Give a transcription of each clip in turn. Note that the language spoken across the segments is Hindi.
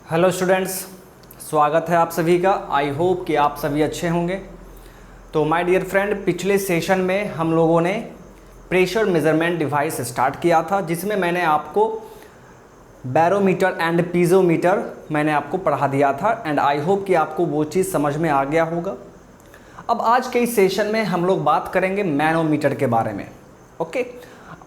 हेलो स्टूडेंट्स, स्वागत है आप सभी का। आई होप कि आप सभी अच्छे होंगे। तो माय डियर फ्रेंड, पिछले सेशन में हम लोगों ने प्रेशर मेजरमेंट डिवाइस स्टार्ट किया था, जिसमें मैंने आपको बैरोमीटर एंड पीजोमीटर मैंने आपको पढ़ा दिया था एंड आई होप कि आपको वो चीज़ समझ में आ गया होगा। अब आज के इस सेशन में हम लोग बात करेंगे मैनोमीटर के बारे में। ओके,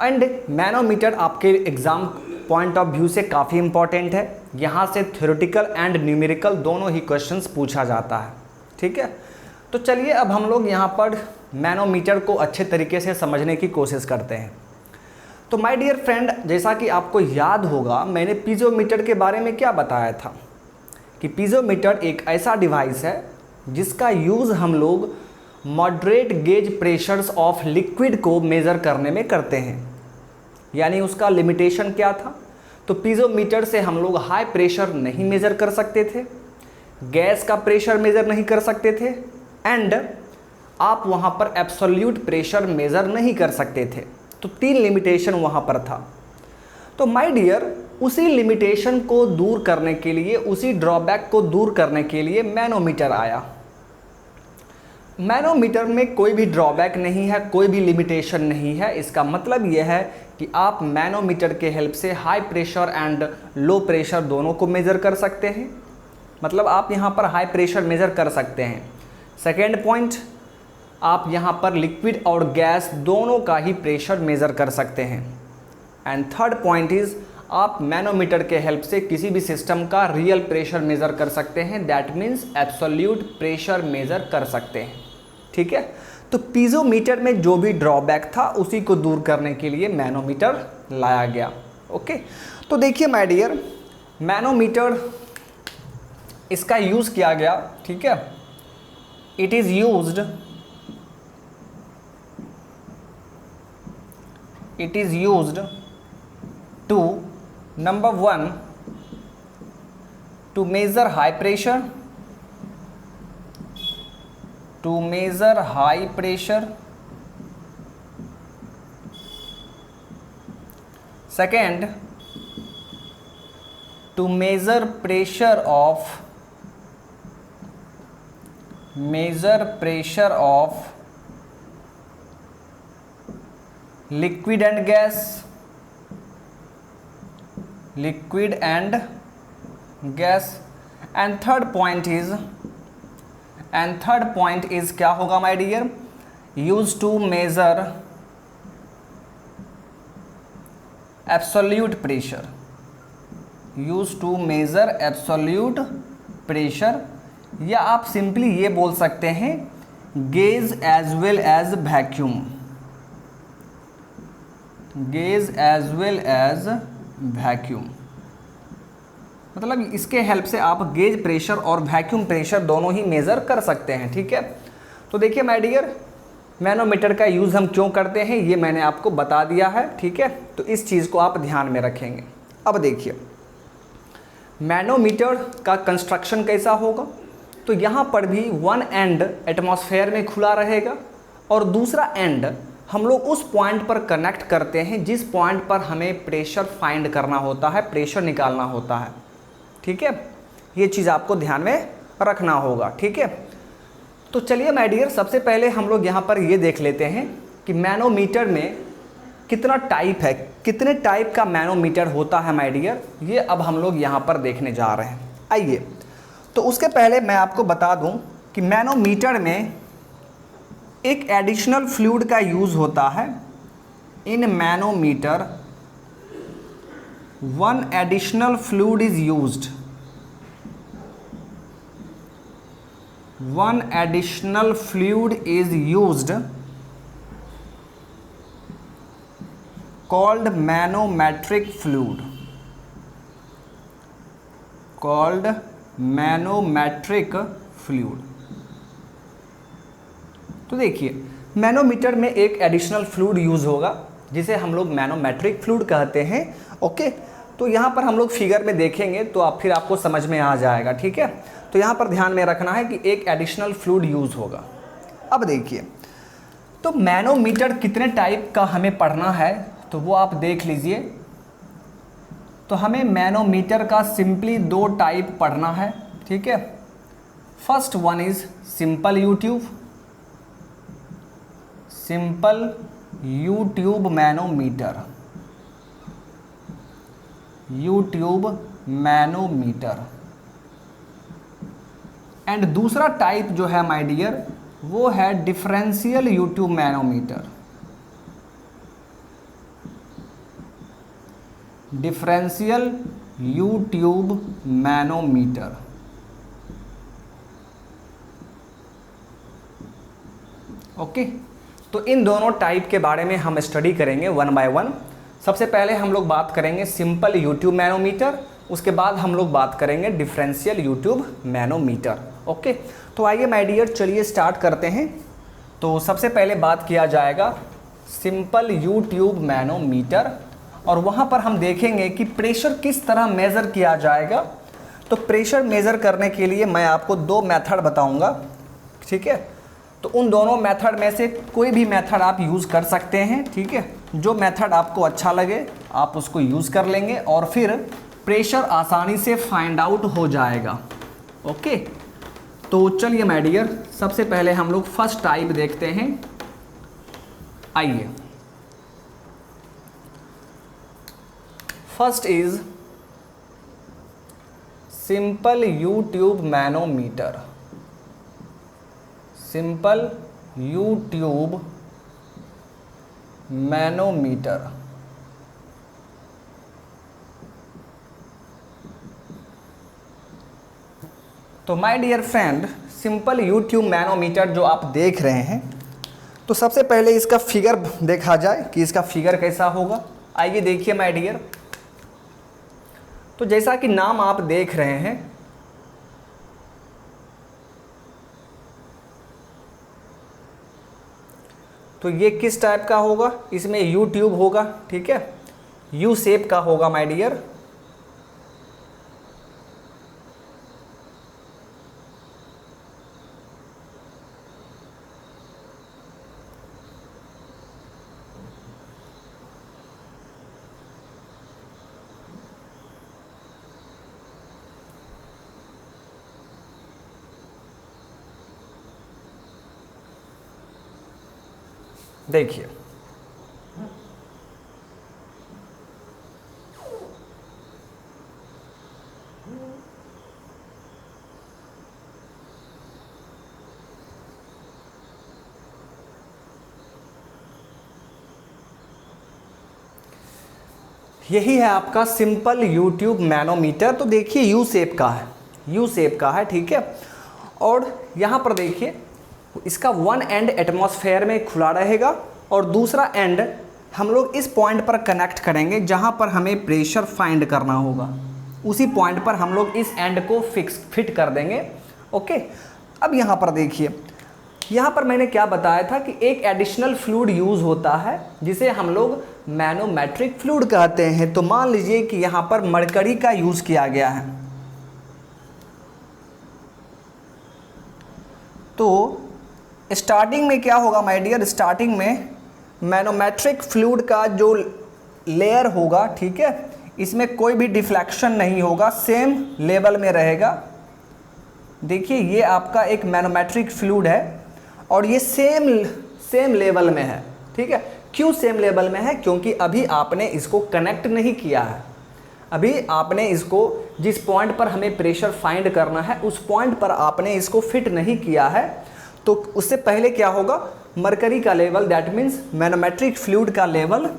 एंड मैनोमीटर आपके एग्ज़ाम पॉइंट ऑफ व्यू से काफ़ी इंपॉर्टेंट है। यहाँ से थ्योरेटिकल एंड न्यूमेरिकल दोनों ही क्वेश्चंस पूछा जाता है। ठीक है, तो चलिए अब हम लोग यहाँ पर मैनोमीटर को अच्छे तरीके से समझने की कोशिश करते हैं। तो माय डियर फ्रेंड, जैसा कि आपको याद होगा, मैंने पीजोमीटर के बारे में क्या बताया था कि पीजोमीटर एक ऐसा डिवाइस है जिसका यूज़ हम लोग moderate gauge pressures of liquid को मेज़र करने में करते हैं। यानी उसका लिमिटेशन क्या था? तो पीजोमीटर से हम लोग हाई प्रेशर नहीं मेज़र कर सकते थे, गैस का प्रेशर मेज़र नहीं कर सकते थे एंड आप वहाँ पर एब्सोल्यूट प्रेशर मेज़र नहीं कर सकते थे। तो 3 लिमिटेशन वहाँ पर था। तो माय डियर, उसी लिमिटेशन को दूर करने के लिए, उसी ड्रॉबैक को दूर करने के लिए मैनोमीटर आया। मैनोमीटर में कोई भी ड्रॉबैक नहीं है, कोई भी लिमिटेशन नहीं है। इसका मतलब यह है कि आप मैनोमीटर के हेल्प से high pressure and low pressure दोनों को मेज़र कर सकते हैं। मतलब आप यहाँ पर हाई प्रेशर मेज़र कर सकते हैं। सेकेंड पॉइंट, आप यहाँ पर लिक्विड और गैस दोनों का ही प्रेशर मेज़र कर सकते हैं। एंड थर्ड पॉइंट इज़, आप मैनोमीटर के हेल्प से किसी भी सिस्टम का रियल प्रेशर मेज़र कर सकते हैं। That means absolute pressure measure कर सकते हैं। ठीक है, तो पीजोमीटर में जो भी ड्रॉबैक था उसी को दूर करने के लिए मैनोमीटर लाया गया। ओके, तो देखिए माय डियर, मैनोमीटर इसका यूज़ किया गया। ठीक है, it is used to number 1 to measure high pressure, second to measure pressure of liquid and gas and third point is क्या होगा my dear? Use to measure absolute pressure, या आप सिंपली ये बोल सकते हैं gauge as well as vacuum. मतलब इसके हेल्प से आप गेज प्रेशर और वैक्यूम प्रेशर दोनों ही मेज़र कर सकते हैं। ठीक है, तो देखिए माय डियर, मैनोमीटर का यूज़ हम क्यों करते हैं ये मैंने आपको बता दिया है। ठीक है, तो इस चीज़ को आप ध्यान में रखेंगे। अब देखिए मैनोमीटर का कंस्ट्रक्शन कैसा होगा। तो यहाँ पर भी वन एंड एटमॉस्फेयर में खुला रहेगा और दूसरा एंड हम लोग उस पॉइंट पर कनेक्ट करते हैं जिस पॉइंट पर हमें प्रेशर फाइंड करना होता है, प्रेशर निकालना होता है। ठीक है, ये चीज़ आपको ध्यान में रखना होगा। ठीक है, तो चलिए माय डियर, सबसे पहले हम लोग यहाँ पर ये देख लेते हैं कि मैनोमीटर में कितना टाइप है, कितने टाइप का मैनोमीटर होता है माय डियर। ये अब हम लोग यहाँ पर देखने जा रहे हैं। आइए, तो उसके पहले मैं आपको बता दूँ कि मैनोमीटर में एक एडिशनल फ्लूइड का यूज़ होता है। इन manometer one additional fluid is used, called manometric fluid। तो देखिए मैनोमीटर में एक एडिशनल फ्लूइड यूज़ होगा जिसे हम लोग मैनोमेट्रिक फ्लूइड कहते हैं। ओके, तो यहाँ पर हम लोग फिगर में देखेंगे तो फिर आपको समझ में आ जाएगा। ठीक है, तो यहाँ पर ध्यान में रखना है कि एक एडिशनल फ्लूइड यूज़ होगा। अब देखिए, तो मैनोमीटर कितने टाइप का हमें पढ़ना है तो वो आप देख लीजिए। तो हमें मैनोमीटर का सिंपली दो टाइप पढ़ना है, ठीक है। First one is simple U tube, simple U tube manometer, you tube manometer. And दूसरा टाइप जो है माय डियर वो है differential U tube manometer, differential U tube manometer. Okay, तो इन दोनों टाइप के बारे में हम स्टडी करेंगे वन बाय वन। सबसे पहले हम लोग बात करेंगे सिंपल यू ट्यूब मैनोमीटर, उसके बाद हम लोग बात करेंगे differential U tube manometer. Okay, तो आइए माय डियर चलिए स्टार्ट करते हैं। तो सबसे पहले बात किया जाएगा सिंपल यू ट्यूब मैनोमीटर, और वहाँ पर हम देखेंगे कि प्रेशर किस तरह मेज़र किया जाएगा। तो प्रेशर मेज़र करने के लिए मैं आपको दो मेथड बताऊँगा, ठीक है। तो उन दोनों मेथड में से कोई भी मेथड आप यूज़ कर सकते हैं, ठीक है। जो मेथड आपको अच्छा लगे आप उसको यूज़ कर लेंगे और फिर प्रेशर आसानी से फाइंड आउट हो जाएगा। ओके, तो चलिए माय डियर सबसे पहले हम लोग फर्स्ट टाइप देखते हैं। आइए, first is simple U tube manometer, simple U tube manometer. तो my dear friend, simple U tube manometer जो आप देख रहे हैं, तो सबसे पहले इसका फिगर देखा जाए कि इसका फिगर कैसा होगा। आइए देखिए माय डियर, तो जैसा कि नाम आप देख रहे हैं, तो ये किस टाइप का होगा, इसमें यू ट्यूब होगा, ठीक है, यू शेप का होगा माय डियर। देखिए, यही है आपका सिंपल यू ट्यूब मैनोमीटर। तो देखिए यू शेप का है, यू शेप का है, ठीक है। और यहाँ पर देखिए इसका वन एंड एटमॉस्फेयर में खुला रहेगा और दूसरा एंड हम लोग इस पॉइंट पर कनेक्ट करेंगे जहाँ पर हमें प्रेशर फाइंड करना होगा। उसी पॉइंट पर हम लोग इस एंड को फिट कर देंगे। ओके, अब यहाँ पर देखिए, यहाँ पर मैंने क्या बताया था कि एक एडिशनल फ्लूइड यूज़ होता है जिसे हम लोग मैनोमेट्रिक फ्लूइड कहते हैं। तो मान लीजिए कि यहाँ पर मरकरी का यूज़ किया गया है, तो स्टार्टिंग में क्या होगा माय डियर, स्टार्टिंग में मैनोमेट्रिक फ्लूइड का जो लेयर होगा, ठीक है, इसमें कोई भी डिफ्लेक्शन नहीं होगा, सेम लेवल में रहेगा। देखिए ये आपका एक मैनोमेट्रिक फ्लूइड है और ये सेम लेवल में है, ठीक है। क्यों सेम लेवल में है? क्योंकि अभी आपने इसको कनेक्ट नहीं किया है, अभी आपने इसको जिस पॉइंट पर हमें प्रेशर फाइंड करना है उस पॉइंट पर आपने इसको फिट नहीं किया है। तो उससे पहले क्या होगा, मरकरी का level, that means manometric fluid का लेवल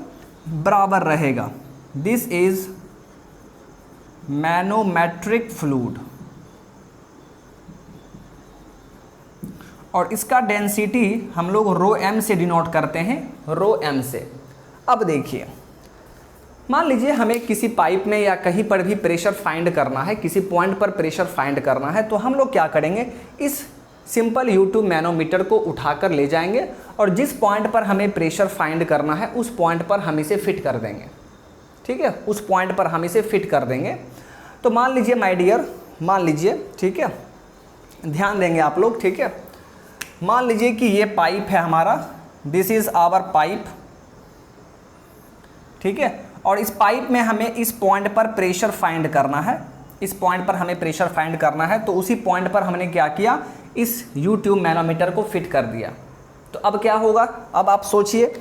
बराबर रहेगा। दिस इज मैनोमेट्रिक फ्लूइड और इसका डेंसिटी हम लोग रो एम से डिनोट करते हैं, रो एम से। अब देखिए, मान लीजिए हमें किसी पाइप में या कहीं पर भी प्रेशर फाइंड करना है, किसी पॉइंट पर प्रेशर फाइंड करना है, तो हम लोग क्या करेंगे, इस सिंपल यू ट्यूब मैनोमीटर को उठाकर ले जाएंगे और जिस पॉइंट पर हमें प्रेशर फाइंड करना है उस पॉइंट पर हम इसे फिट कर देंगे, ठीक है, उस पॉइंट पर हम इसे फिट कर देंगे। तो मान लीजिए माय डियर, मान लीजिए, ठीक है, ध्यान देंगे आप लोग, ठीक है। मान लीजिए कि ये पाइप है हमारा, दिस इज आवर पाइप, ठीक है, और इस पाइप में हमें इस पॉइंट पर प्रेशर फाइंड करना है, इस पॉइंट पर हमें प्रेशर फाइंड करना है। तो उसी पॉइंट पर हमने क्या किया, इस यू ट्यूब मैनोमीटर को फिट कर दिया। तो अब क्या होगा, अब आप सोचिए,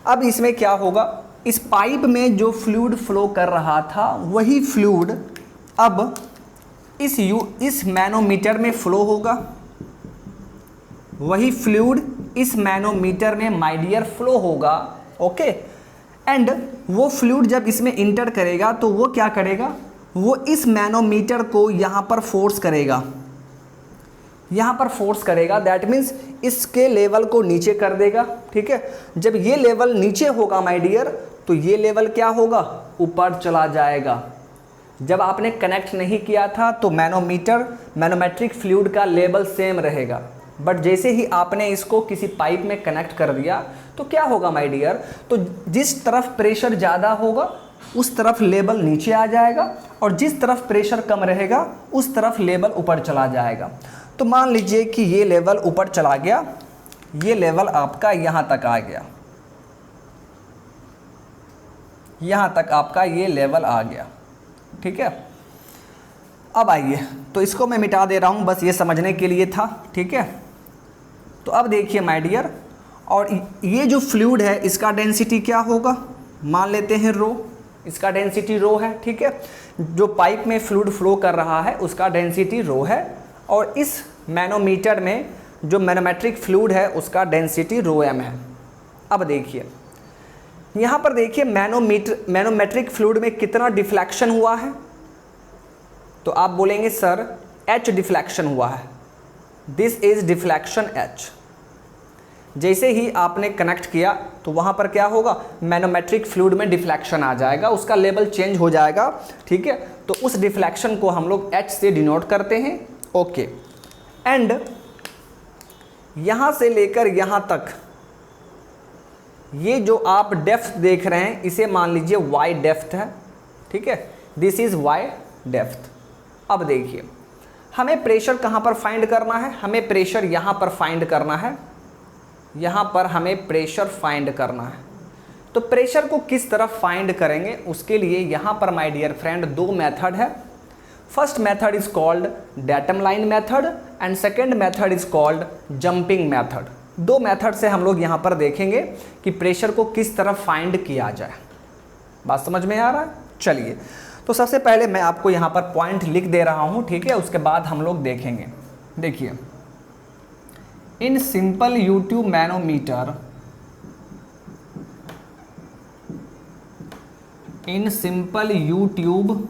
अब इसमें क्या होगा, इस पाइप में जो फ्लूइड फ्लो कर रहा था वही फ्लूइड अब इस मैनोमीटर में फ्लो होगा, वही फ्लूइड इस मैनोमीटर में माय डियर फ्लो होगा। ओके, एंड वो फ्लूइड जब इसमें इंटर करेगा तो वो क्या करेगा, वो इस मैनोमीटर को यहाँ पर फोर्स करेगा, यहाँ पर फोर्स करेगा। दैट मीन्स इसके लेवल को नीचे कर देगा। ठीक है, जब ये लेवल नीचे होगा माय डियर, तो ये लेवल क्या होगा, ऊपर चला जाएगा। जब आपने कनेक्ट नहीं किया था तो मैनोमेट्रिक फ्लूइड का लेवल सेम रहेगा, बट जैसे ही आपने इसको किसी पाइप में कनेक्ट कर दिया तो क्या होगा माय डियर, तो जिस तरफ प्रेशर ज़्यादा होगा उस तरफ लेवल नीचे आ जाएगा, और जिस तरफ प्रेशर कम रहेगा उस तरफ लेवल ऊपर चला जाएगा। तो मान लीजिए कि ये लेवल ऊपर चला गया, ये लेवल आपका यहाँ तक आ गया, यहाँ तक आपका ये लेवल आ गया। ठीक है, अब आइए, तो इसको मैं मिटा दे रहा हूँ, बस ये समझने के लिए था। ठीक है, तो अब देखिए माय डियर, और ये जो फ्लूइड है इसका डेंसिटी क्या होगा, मान लेते हैं रो, इसका डेंसिटी रो है। ठीक है, जो पाइप में फ्लूइड फ्लो कर रहा है उसका डेंसिटी रो है, और इस मैनोमीटर में जो मैनोमेट्रिक फ्लूइड है उसका डेंसिटी रो एम है। अब देखिए यहाँ पर देखिए मैनोमेट्रिक फ्लूइड में कितना डिफ्लेक्शन हुआ है, तो आप बोलेंगे सर एच डिफ्लेक्शन हुआ है, दिस इज डिफ्लेक्शन एच। जैसे ही आपने कनेक्ट किया तो वहाँ पर क्या होगा, मैनोमेट्रिक फ्लूइड में डिफ्लेक्शन आ जाएगा, उसका लेवल चेंज हो जाएगा। ठीक है, तो उस डिफ्लेक्शन को हम लोग एच से डिनोट करते हैं। ओके, एंड यहाँ से लेकर यहाँ तक ये जो आप डेप्थ देख रहे हैं इसे मान लीजिए वाई डेप्थ है। ठीक है, दिस इज वाई डेप्थ। अब देखिए हमें प्रेशर कहाँ पर फाइंड करना है, हमें प्रेशर यहाँ पर फाइंड करना है, यहाँ पर हमें प्रेशर फाइंड करना है। तो प्रेशर को किस तरह फाइंड करेंगे, उसके लिए यहाँ पर माय डियर फ्रेंड दो मेथड है। First method is called datum line method and second method is called jumping method. दो मेथड से हम लोग यहाँ पर देखेंगे कि प्रेशर को किस तरह फाइंड किया जाए। बात समझ में आ रहा है? चलिए, तो सबसे पहले मैं आपको यहाँ पर पॉइंट लिख दे रहा हूँ। ठीक है, उसके बाद हम लोग देखेंगे। देखिए, in simple U tube manometer, in simple U tube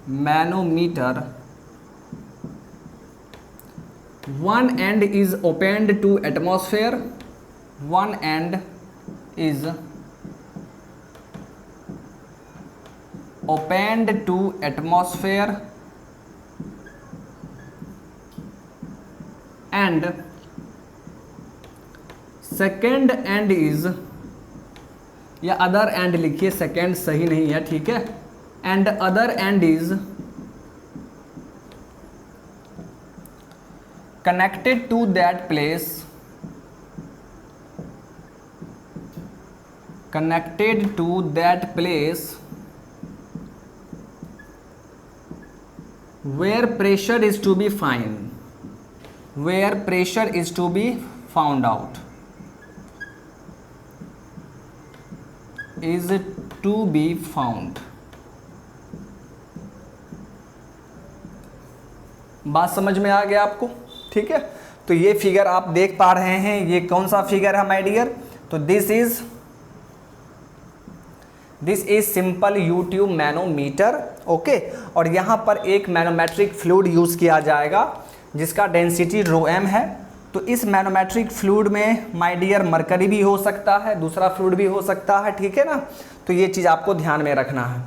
manometer, one end is opened to atmosphere, one end is opened to atmosphere and second end is, या अदर एंड लिखिए, सेकेंड सही नहीं है। ठीक है, and other and is connected to that place, connected to that place where pressure is to be found, where pressure is to be found out, is to be found। बात समझ में आ गया आपको? ठीक है, तो ये फिगर आप देख पा रहे हैं, ये कौन सा फिगर है माय डियर, तो this is simple U tube manometer. Okay, और यहाँ पर एक मैनोमेट्रिक फ्लूइड यूज़ किया जाएगा जिसका डेंसिटी रो एम है। तो इस मैनोमेट्रिक फ्लूइड में माय डियर मरकरी भी हो सकता है, दूसरा फ्लूइड भी हो सकता है। ठीक है ना, तो ये चीज़ आपको ध्यान में रखना है।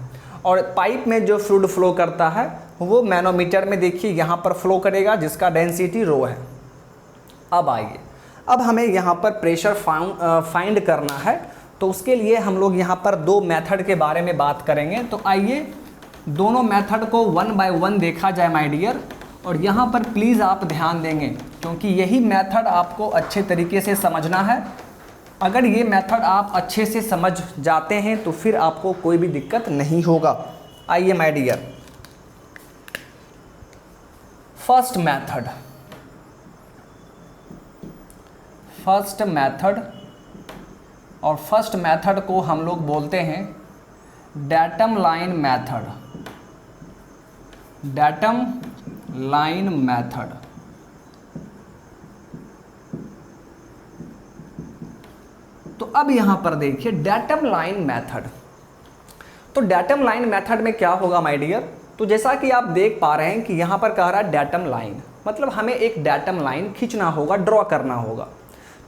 और पाइप में जो फ्लूइड फ्लो करता है वो मैनोमीटर में देखिए यहाँ पर फ्लो करेगा जिसका डेंसिटी रो है। अब आइए, अब हमें यहाँ पर प्रेशर फाइंड करना है, तो उसके लिए हम लोग यहाँ पर दो मेथड के बारे में बात करेंगे। तो आइए दोनों मेथड को वन बाय वन देखा जाए माय डियर, और यहाँ पर प्लीज़ आप ध्यान देंगे क्योंकि यही मेथड आपको अच्छे तरीके से समझना है। अगर ये मेथड आप अच्छे से समझ जाते हैं तो फिर आपको कोई भी दिक्कत नहीं होगा। आइए माय डियर, फर्स्ट मेथड और फर्स्ट मेथड को हम लोग बोलते हैं डेटम लाइन मेथड। तो अब यहां पर देखिए डेटम लाइन मेथड। तो डेटम लाइन मेथड में क्या होगा माय डियर, तो जैसा कि आप देख पा रहे हैं कि यहां पर कह रहा है डेटम लाइन, मतलब हमें एक डेटम लाइन खींचना होगा, ड्रॉ करना होगा।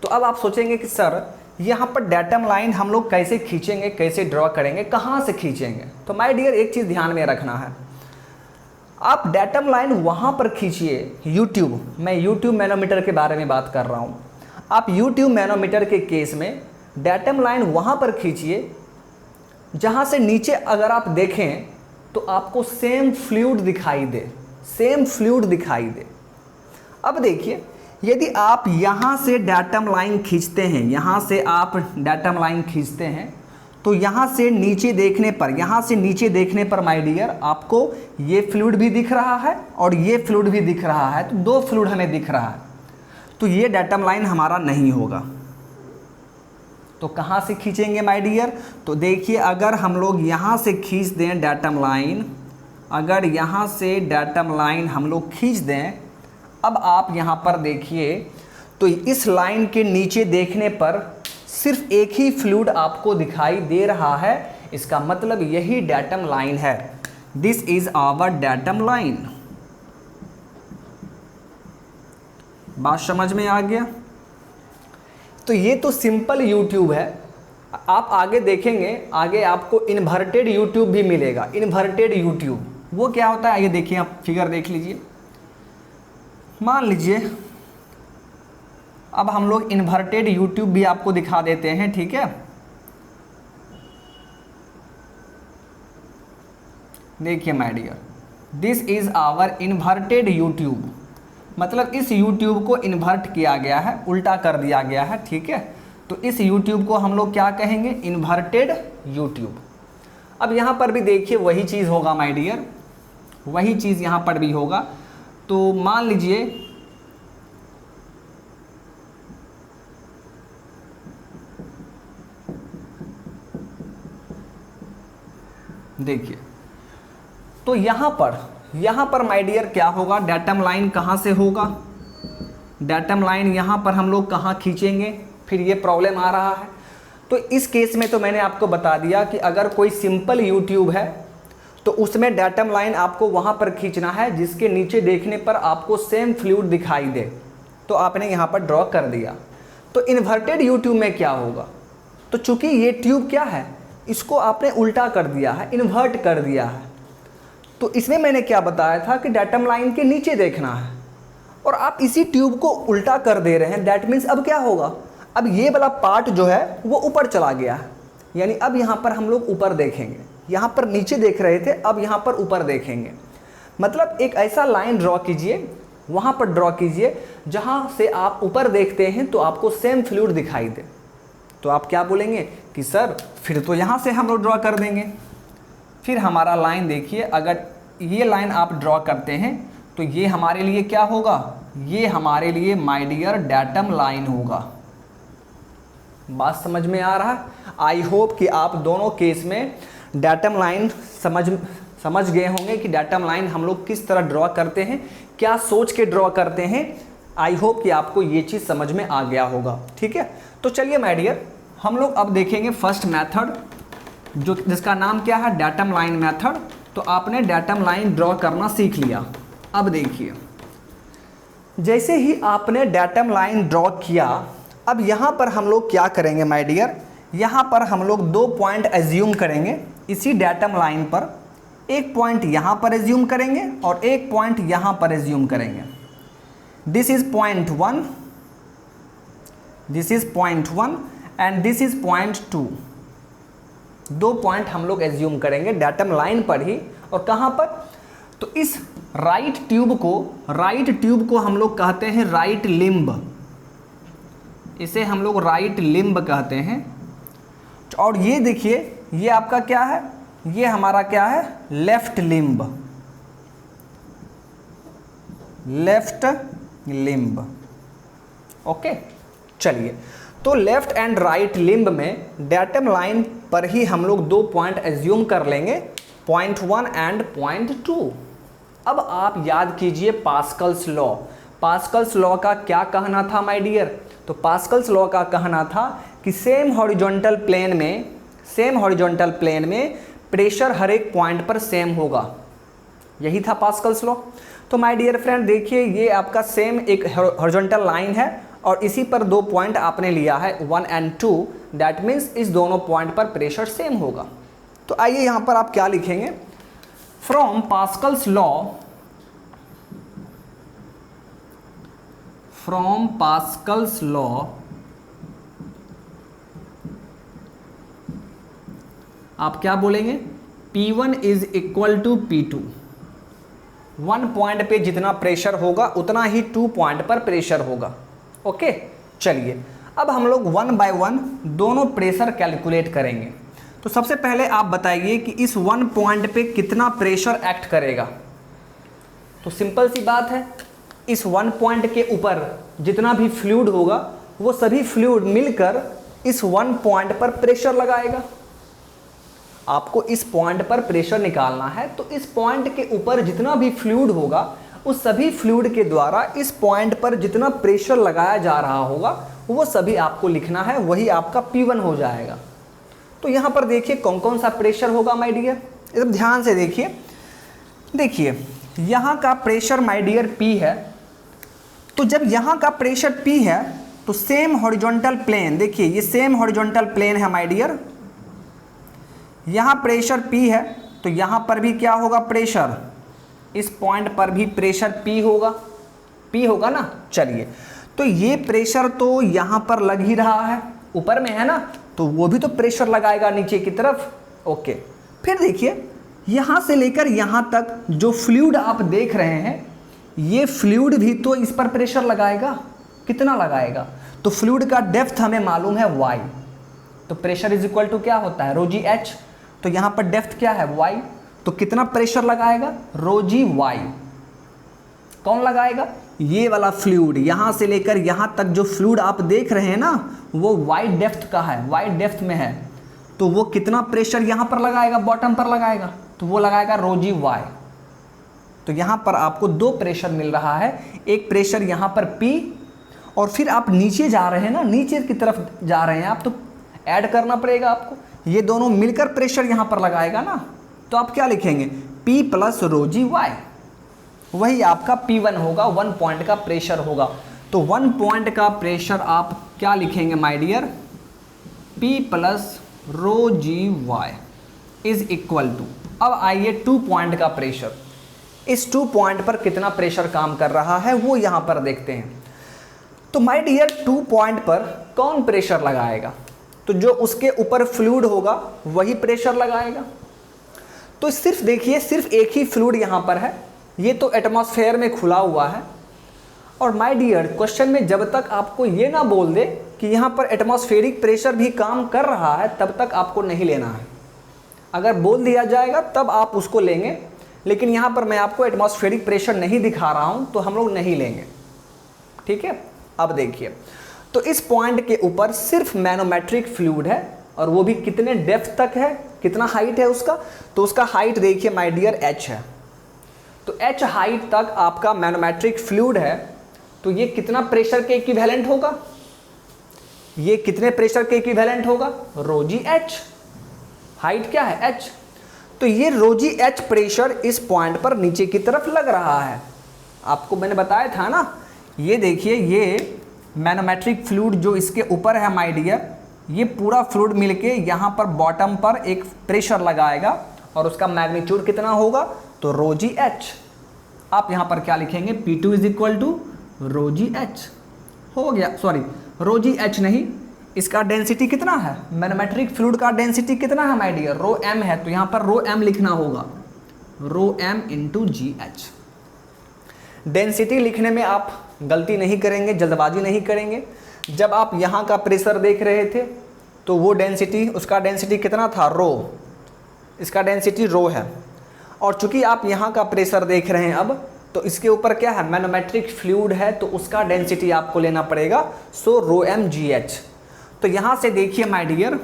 तो अब आप सोचेंगे कि सर यहाँ पर डेटम लाइन हम लोग कैसे खींचेंगे, कैसे ड्रॉ करेंगे, कहाँ से खींचेंगे। तो माय डियर एक चीज़ ध्यान में रखना है, आप डेटम लाइन वहाँ पर खींचिए यूट्यूब, मैं यूट्यूब मैनोमीटर के बारे में बात कर रहा हूँ। आप यूट्यूब मैनोमीटर के केस में डेटम लाइन वहाँ पर खींचिए जहाँ से नीचे अगर आप देखें तो आपको सेम फ्लूइड दिखाई दे। अब देखिए यदि आप यहाँ से डेटम लाइन खींचते हैं, यहाँ से आप डेटम लाइन खींचते हैं तो यहाँ से नीचे देखने पर माय डियर आपको ये फ्लूइड भी दिख रहा है और ये फ्लूइड भी दिख रहा है, तो दो फ्लूइड हमें दिख रहा है। तो ये डेटम लाइन हमारा नहीं होगा। तो कहाँ से खींचेंगे माय डियर, तो देखिए अगर हम लोग यहाँ से खींच दें डेटम लाइन, अगर यहाँ से डेटम लाइन हम लोग खींच दें, अब आप यहाँ पर देखिए तो इस लाइन के नीचे देखने पर सिर्फ एक ही फ्लूइड आपको दिखाई दे रहा है, इसका मतलब यही डेटम लाइन है। This is our datum line. बात समझ में आ गया। तो ये तो सिंपल यूट्यूब है। आप आगे देखेंगे, आगे आपको इन्वर्टेड यूट्यूब भी मिलेगा। इन्वर्टेड यूट्यूब वो क्या होता है, ये देखिए, आप फिगर देख लीजिए। मान लीजिए अब हम लोग इन्वर्टेड यूट्यूब भी आपको दिखा देते हैं, ठीक है। देखिए my dear, this is our inverted U tube, मतलब इस यूट्यूब को इन्वर्ट किया गया है, उल्टा कर दिया गया है, ठीक है। तो इस यूट्यूब को हम लोग क्या कहेंगे, इन्वर्टेड यूट्यूब। अब यहाँ पर भी देखिए वही चीज़ होगा माय डियर, वही चीज़ यहाँ पर भी होगा। तो मान लीजिए देखिए, तो यहाँ पर माय डियर क्या होगा, डेटम लाइन कहाँ से होगा, डेटम लाइन यहाँ पर हम लोग कहाँ खींचेंगे, फिर ये प्रॉब्लम आ रहा है। तो इस केस में तो मैंने आपको बता दिया कि अगर कोई सिंपल यूट्यूब है तो उसमें डेटम लाइन आपको वहाँ पर खींचना है जिसके नीचे देखने पर आपको सेम फ्लूइड दिखाई दे। तो आपने यहाँ पर ड्रॉ कर दिया। तो इन्वर्टेड यूट्यूब में क्या होगा, तो चूंकि ये ट्यूब क्या है, इसको आपने उल्टा कर दिया है, इन्वर्ट कर दिया है। तो इसमें मैंने क्या बताया था कि डेटम लाइन के नीचे देखना है, और आप इसी ट्यूब को उल्टा कर दे रहे हैं। दैट मीन्स अब क्या होगा, अब ये वाला पार्ट जो है वो ऊपर चला गया है, यानी अब यहाँ पर हम लोग ऊपर देखेंगे। यहाँ पर नीचे देख रहे थे, अब यहाँ पर ऊपर देखेंगे। मतलब एक ऐसा लाइन ड्रॉ कीजिए, वहाँ पर ड्रॉ कीजिए जहाँ से आप ऊपर देखते हैं तो आपको सेम फ्लूइड दिखाई दे। तो आप क्या बोलेंगे कि सर फिर तो यहाँ से हम लोग ड्रॉ कर देंगे। फिर हमारा लाइन देखिए, अगर ये लाइन आप ड्रॉ करते हैं तो ये हमारे लिए क्या होगा, ये हमारे लिए माय डियर डेटम लाइन होगा। बात समझ में आ रहा है। आई होप कि आप दोनों केस में डेटम लाइन समझ गए होंगे कि डेटम लाइन हम लोग किस तरह ड्रॉ करते हैं, क्या सोच के ड्रॉ करते हैं। आई होप कि आपको ये चीज़ समझ में आ गया होगा, ठीक है। तो चलिए माय डियर, हम लोग अब देखेंगे फर्स्ट मेथड, जो जिसका नाम क्या है, डेटम लाइन मेथड। तो आपने डेटम लाइन ड्रॉ करना सीख लिया। अब देखिए, जैसे ही आपने डेटम लाइन ड्रॉ किया, अब यहाँ पर हम लोग क्या करेंगे माय डियर, यहाँ पर हम लोग 2 पॉइंट एज्यूम करेंगे इसी डेटम लाइन पर। एक पॉइंट यहाँ पर एज्यूम करेंगे और एक पॉइंट यहाँ पर एज्यूम करेंगे। This is point 1, this is point 1 and this is point 2। 2 point हम लोग एज्यूम करेंगे डेटम लाइन पर ही। और कहाँ पर, तो इस राइट ट्यूब को हम लोग कहते हैं राइट लिम्ब। इसे हम लोग राइट लिम्ब कहते हैं। और ये देखिए, ये आपका क्या है, ये हमारा क्या है, left limb, left limb. Okay, चलिए, तो लेफ्ट एंड राइट लिम्ब में डेटम लाइन पर ही हम लोग 2 पॉइंट एज्यूम कर लेंगे, पॉइंट 1 एंड पॉइंट 2। अब आप याद कीजिए पास्कल्स लॉ। पास्कल्स लॉ का क्या कहना था माय डियर? तो पास्कल्स लॉ का कहना था कि सेम हॉरिजॉन्टल प्लेन में प्रेशर हर एक पॉइंट पर सेम होगा। यही था पास्कल्स लॉ। तो माय डियर फ्रेंड देखिए, ये आपका सेम एक हॉरिजॉन्टल लाइन है और इसी पर 2 पॉइंट आपने लिया है 1 एंड 2, दैट मीन्स इस दोनों पॉइंट पर प्रेशर सेम होगा। तो आइए यहाँ पर आप क्या लिखेंगे, फ्रॉम पास्कल्स लॉ आप क्या बोलेंगे, P1 is equal to P2। 1 point पे जितना प्रेशर होगा उतना ही 2 पॉइंट पर प्रेशर होगा। ओके, चलिए अब हम लोग 1 बाय 1 दोनों प्रेशर कैलकुलेट करेंगे। तो सबसे पहले आप बताइए कि इस 1 पॉइंट पे कितना प्रेशर एक्ट करेगा। तो सिंपल सी बात है, इस 1 पॉइंट के ऊपर जितना भी फ्लूइड होगा वो सभी फ्लूइड मिलकर इस 1 पॉइंट पर प्रेशर लगाएगा। आपको इस पॉइंट पर प्रेशर निकालना है, तो इस पॉइंट के ऊपर जितना भी फ्लूइड होगा उस सभी फ्लूइड के द्वारा इस पॉइंट पर जितना प्रेशर लगाया जा रहा होगा वो सभी आपको लिखना है, वही आपका P1 हो जाएगा। तो यहाँ पर देखिए कौन कौन सा प्रेशर होगा माय डियर, एकदम ध्यान से देखिए यहाँ का प्रेशर माय डियर P है। तो जब यहाँ का प्रेशर P है तो सेम हॉरिजॉन्टल प्लेन, देखिए ये सेम हॉरिजॉन्टल प्लेन है माय डियर, यहाँ प्रेशर P है तो यहाँ पर भी क्या होगा प्रेशर, इस पॉइंट पर भी प्रेशर P होगा ना। चलिए, तो ये प्रेशर तो यहाँ पर लग ही रहा है, ऊपर में है ना, तो वो भी तो प्रेशर लगाएगा नीचे की तरफ। ओके, फिर देखिए यहाँ से लेकर यहाँ तक जो फ्लूइड आप देख रहे हैं, ये फ्लूइड भी तो इस पर प्रेशर लगाएगा। कितना लगाएगा? तो फ्लूइड का डेप्थ हमें मालूम है y, तो प्रेशर इज इक्वल टू क्या होता है, ρg h। तो यहाँ पर डेप्थ क्या है, y, तो कितना प्रेशर लगाएगा, ρg y। कौन लगाएगा? ये वाला फ्लूइड, यहाँ से लेकर यहाँ तक जो फ्लूइड आप देख रहे हैं ना, वो y डेप्थ का है, y डेप्थ में है, तो वो कितना प्रेशर यहाँ पर लगाएगा, बॉटम पर लगाएगा, तो वो लगाएगा ρg y। तो यहाँ पर आपको 2 प्रेशर मिल रहा है, एक प्रेशर यहाँ पर P, और फिर आप नीचे जा रहे हैं ना, नीचे की तरफ जा रहे हैं आप, तो ऐड करना पड़ेगा आपको, ये दोनों मिलकर प्रेशर यहाँ पर लगाएगा ना। तो आप क्या लिखेंगे, P प्लस ρg y, वही आपका P1 होगा, 1 पॉइंट का प्रेशर होगा। तो 1 पॉइंट का प्रेशर आप क्या लिखेंगे my dear, P plus ρg y is equal to, अब आइए 2 पॉइंट का प्रेशर, इस 2 पॉइंट पर कितना प्रेशर काम कर रहा है वो यहाँ पर देखते हैं। तो माय डियर 2 पॉइंट पर कौन प्रेशर लगाएगा, तो जो उसके ऊपर फ्लूइड होगा वही प्रेशर लगाएगा। तो सिर्फ देखिए, सिर्फ एक ही फ्लूइड यहाँ पर है, ये तो एटमॉस्फेयर में खुला हुआ है। और माय डियर क्वेश्चन में जब तक आपको ये ना बोल दे कि यहाँ पर एटमॉस्फेरिक प्रेशर भी काम कर रहा है, तब तक आपको नहीं लेना है। अगर बोल दिया जाएगा तब आप उसको लेंगे, लेकिन यहाँ पर मैं आपको एटमॉस्फेरिक प्रेशर नहीं दिखा रहा हूँ तो हम लोग नहीं लेंगे। ठीक है, अब देखिए, तो इस पॉइंट के ऊपर सिर्फ मैनोमेट्रिक फ्लूइड है, और वो भी कितने डेप्थ तक है, कितना हाइट है उसका, तो उसका हाइट देखिए माय डियर h है। तो h हाइट तक आपका मैनोमेट्रिक फ्लूइड है, तो ये कितना प्रेशर के इक्विवेलेंट होगा, ये कितने प्रेशर के इक्विवेलेंट होगा, ρg h। हाइट क्या है, h। तो ये ρg h प्रेशर इस पॉइंट पर नीचे की तरफ लग रहा है, आपको मैंने बताया था ना। ये देखिए, ये मैनोमेट्रिक फ्लूइड जो इसके ऊपर है माय डियर, ये पूरा फ्लूइड मिलके यहाँ पर बॉटम पर एक प्रेशर लगाएगा, और उसका मैग्नीट्यूड कितना होगा, तो ρg h। आप यहाँ पर क्या लिखेंगे, P2 is equal to ρg h हो गया, सॉरी ρg h नहीं, इसका डेंसिटी कितना है, मैनोमेट्रिक फ्लूइड का डेंसिटी कितना है माय डियर, ρm है, तो यहाँ पर ρm लिखना होगा, ρm इंटू GH। डेंसिटी लिखने में आप गलती नहीं करेंगे, जल्दबाजी नहीं करेंगे। जब आप यहाँ का प्रेशर देख रहे थे तो वो डेंसिटी, उसका डेंसिटी कितना था, रो, इसका डेंसिटी रो है। और चूंकि आप यहाँ का प्रेशर देख रहे हैं अब, तो इसके ऊपर क्या है, मैनोमेट्रिक फ्लूइड है, तो उसका डेंसिटी आपको लेना पड़ेगा, सो रो एम जी एच। तो यहाँ से देखिए माय डियर,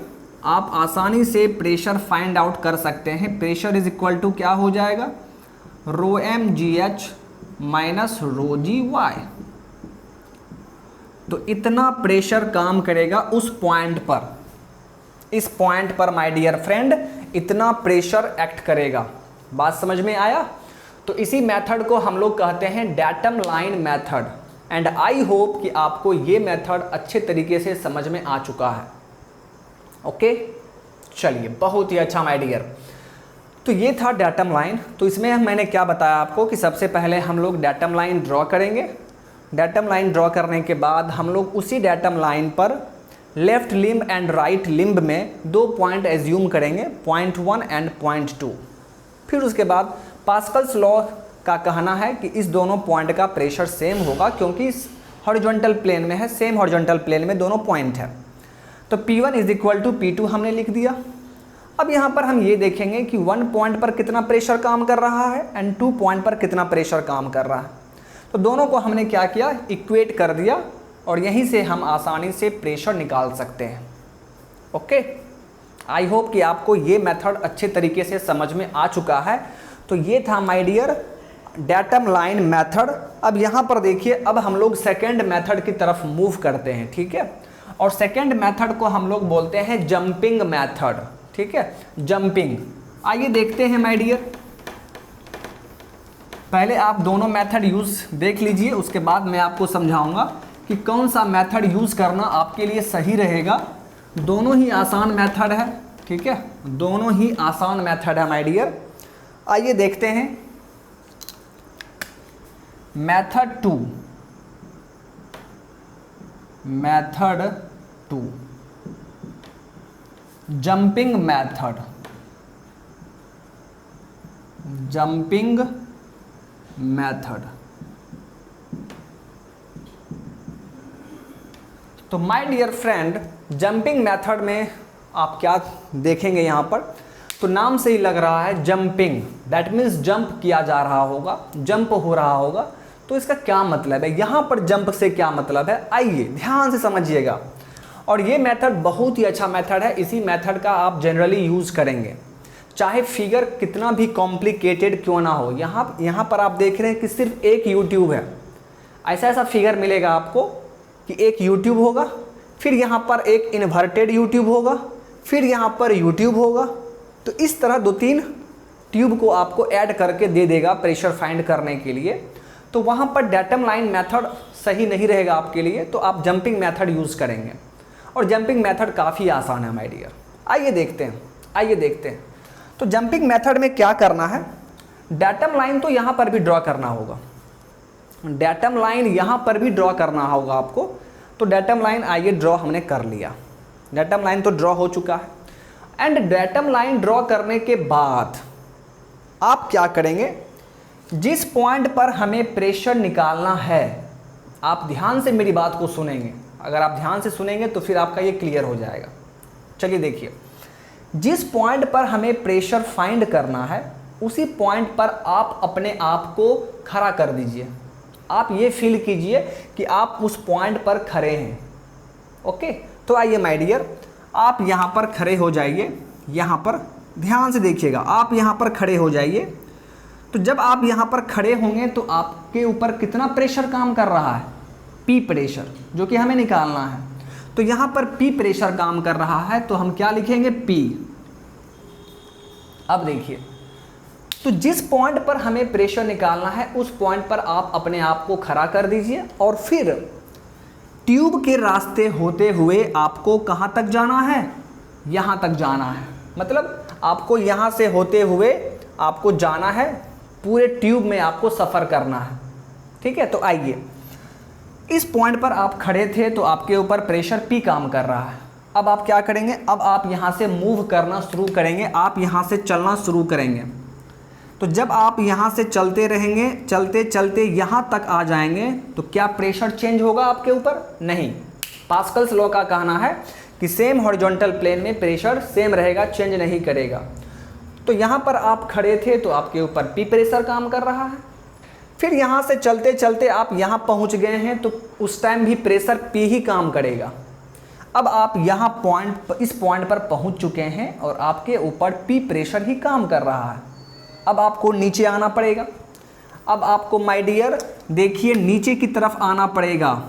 आप आसानी से प्रेशर फाइंड आउट कर सकते हैं। प्रेशर इज इक्वल टू क्या हो जाएगा, rho M G H minus rho जी वाई। तो इतना प्रेशर काम करेगा उस पॉइंट पर, इस पॉइंट पर माय डियर फ्रेंड इतना प्रेशर एक्ट करेगा। बात समझ में आया? तो इसी मेथड को हम लोग कहते हैं datum line method. And I hope कि आपको ये मेथड अच्छे तरीके से समझ में आ चुका है। ओके, चलिए, बहुत ही अच्छा माय डियर। तो ये था डेटम लाइन। तो इसमें मैंने क्या बताया आपको कि सबसे पहले हम लोग डेटम लाइन ड्रॉ करेंगे। डेटम लाइन ड्रॉ करने के बाद हम लोग उसी डेटम लाइन पर left limb and right limb में 2 पॉइंट एज्यूम करेंगे, पॉइंट 1 एंड पॉइंट 2। फिर उसके बाद पास्कल्स लॉ का कहना है कि इस दोनों पॉइंट का प्रेशर सेम होगा, क्योंकि इस हॉरिजॉन्टल प्लेन में है, सेम हॉरिजॉन्टल प्लेन में दोनों पॉइंट है। तो P1 is equal to P2 हमने लिख दिया। अब यहाँ पर हम ये देखेंगे कि 1 पॉइंट पर कितना प्रेशर काम कर रहा है एंड 2 पॉइंट पर कितना प्रेशर काम कर रहा है। तो दोनों को हमने क्या किया, इक्वेट कर दिया, और यहीं से हम आसानी से प्रेशर निकाल सकते हैं। ओके, आई होप कि आपको ये मेथड अच्छे तरीके से समझ में आ चुका है। तो ये था my dear datum line method. अब यहाँ पर देखिए, अब हम लोग सेकेंड मेथड की तरफ मूव करते हैं, ठीक है। और सेकेंड मेथड को हम लोग बोलते हैं जंपिंग मेथड, ठीक है, जंपिंग। आइए देखते हैं माय डियर। पहले आप दोनों मेथड यूज़ देख लीजिए, उसके बाद मैं आपको समझाऊंगा कि कौन सा मेथड यूज़ करना आपके लिए सही रहेगा। दोनों ही आसान मेथड है, ठीक है, दोनों ही आसान मेथड है माय डियर। आइए देखते हैं method 2, method 2 jumping method, jumping method. तो my dear friend, jumping method में आप क्या देखेंगे यहाँ पर, तो नाम से ही लग रहा है जंपिंग, दैट मीन्स जंप किया जा रहा होगा, जंप हो रहा होगा। तो इसका क्या मतलब है, यहाँ पर जंप से क्या मतलब है, आइए ध्यान से समझिएगा। और ये मेथड बहुत ही अच्छा मेथड है, इसी मेथड का आप जनरली यूज़ करेंगे, चाहे फिगर कितना भी कॉम्प्लिकेटेड क्यों ना हो। यहाँ पर आप देख रहे हैं कि सिर्फ एक यूट्यूब है, ऐसा फिगर मिलेगा आपको कि एक यूट्यूब होगा, फिर यहाँ पर एक इन्वर्टेड यूट्यूब होगा, फिर यहाँ पर यूट्यूब होगा। तो इस तरह 2-3 ट्यूब को आपको ऐड करके दे देगा प्रेशर फाइंड करने के लिए। तो वहाँ पर डेटम लाइन मेथड सही नहीं रहेगा आपके लिए, तो आप जंपिंग मेथड यूज़ करेंगे। और जंपिंग मेथड काफ़ी आसान है माय डियर। आइए देखते हैं, आइए देखते हैं। तो जंपिंग मेथड में क्या करना है, डेटम लाइन तो यहाँ पर भी ड्रॉ करना होगा, डेटम लाइन यहाँ पर भी ड्रॉ करना होगा आपको। तो डेटम लाइन आइए ड्रॉ हमने कर लिया, डेटम लाइन तो ड्रॉ हो चुका है। एंड डेटम लाइन ड्रॉ करने के बाद आप क्या करेंगे, जिस पॉइंट पर हमें प्रेशर निकालना है, आप ध्यान से मेरी बात को सुनेंगे, अगर आप ध्यान से सुनेंगे तो फिर आपका ये क्लियर हो जाएगा। चलिए देखिए, जिस पॉइंट पर हमें प्रेशर फाइंड करना है उसी पॉइंट पर आप अपने आप को खड़ा कर दीजिए। आप ये फील कीजिए कि आप उस पॉइंट पर खड़े हैं। ओके, तो आइए माय डियर, आप यहाँ पर खड़े हो जाइए, यहाँ पर ध्यान से देखिएगा, आप यहाँ पर खड़े हो जाइए। तो जब आप यहाँ पर खड़े होंगे तो आपके ऊपर कितना प्रेशर काम कर रहा है, P प्रेशर, जो कि हमें निकालना है। तो यहाँ पर P प्रेशर काम कर रहा है, तो हम क्या लिखेंगे, P। अब देखिए, तो जिस पॉइंट पर हमें प्रेशर निकालना है उस पॉइंट पर आप अपने आप को खड़ा कर दीजिए, और फिर ट्यूब के रास्ते होते हुए आपको कहाँ तक जाना है, यहाँ तक जाना है। मतलब आपको यहाँ से होते हुए आपको जाना है, पूरे ट्यूब में आपको सफ़र करना है, ठीक है। तो आइए, इस पॉइंट पर आप खड़े थे तो आपके ऊपर प्रेशर P काम कर रहा है। अब आप क्या करेंगे, अब आप यहाँ से मूव करना शुरू करेंगे, आप यहाँ से चलना शुरू करेंगे। तो जब आप यहाँ से चलते रहेंगे, चलते चलते यहाँ तक आ जाएंगे, तो क्या प्रेशर चेंज होगा आपके ऊपर, नहीं। पास्कल्स लॉ का कहना है कि सेम हॉरिजॉन्टल प्लेन में प्रेशर सेम रहेगा, चेंज नहीं करेगा। तो यहाँ पर आप खड़े थे तो आपके ऊपर पी प्रेशर काम कर रहा है, फिर यहाँ से चलते चलते आप यहाँ पहुँच गए हैं तो उस टाइम भी प्रेशर पी ही काम करेगा। अब आप यहाँ इस पॉइंट पर पहुँच चुके हैं और आपके ऊपर पी प्रेशर ही काम कर रहा है। अब आपको नीचे आना पड़ेगा। अब आपको माय डियर देखिए नीचे की तरफ आना पड़ेगा।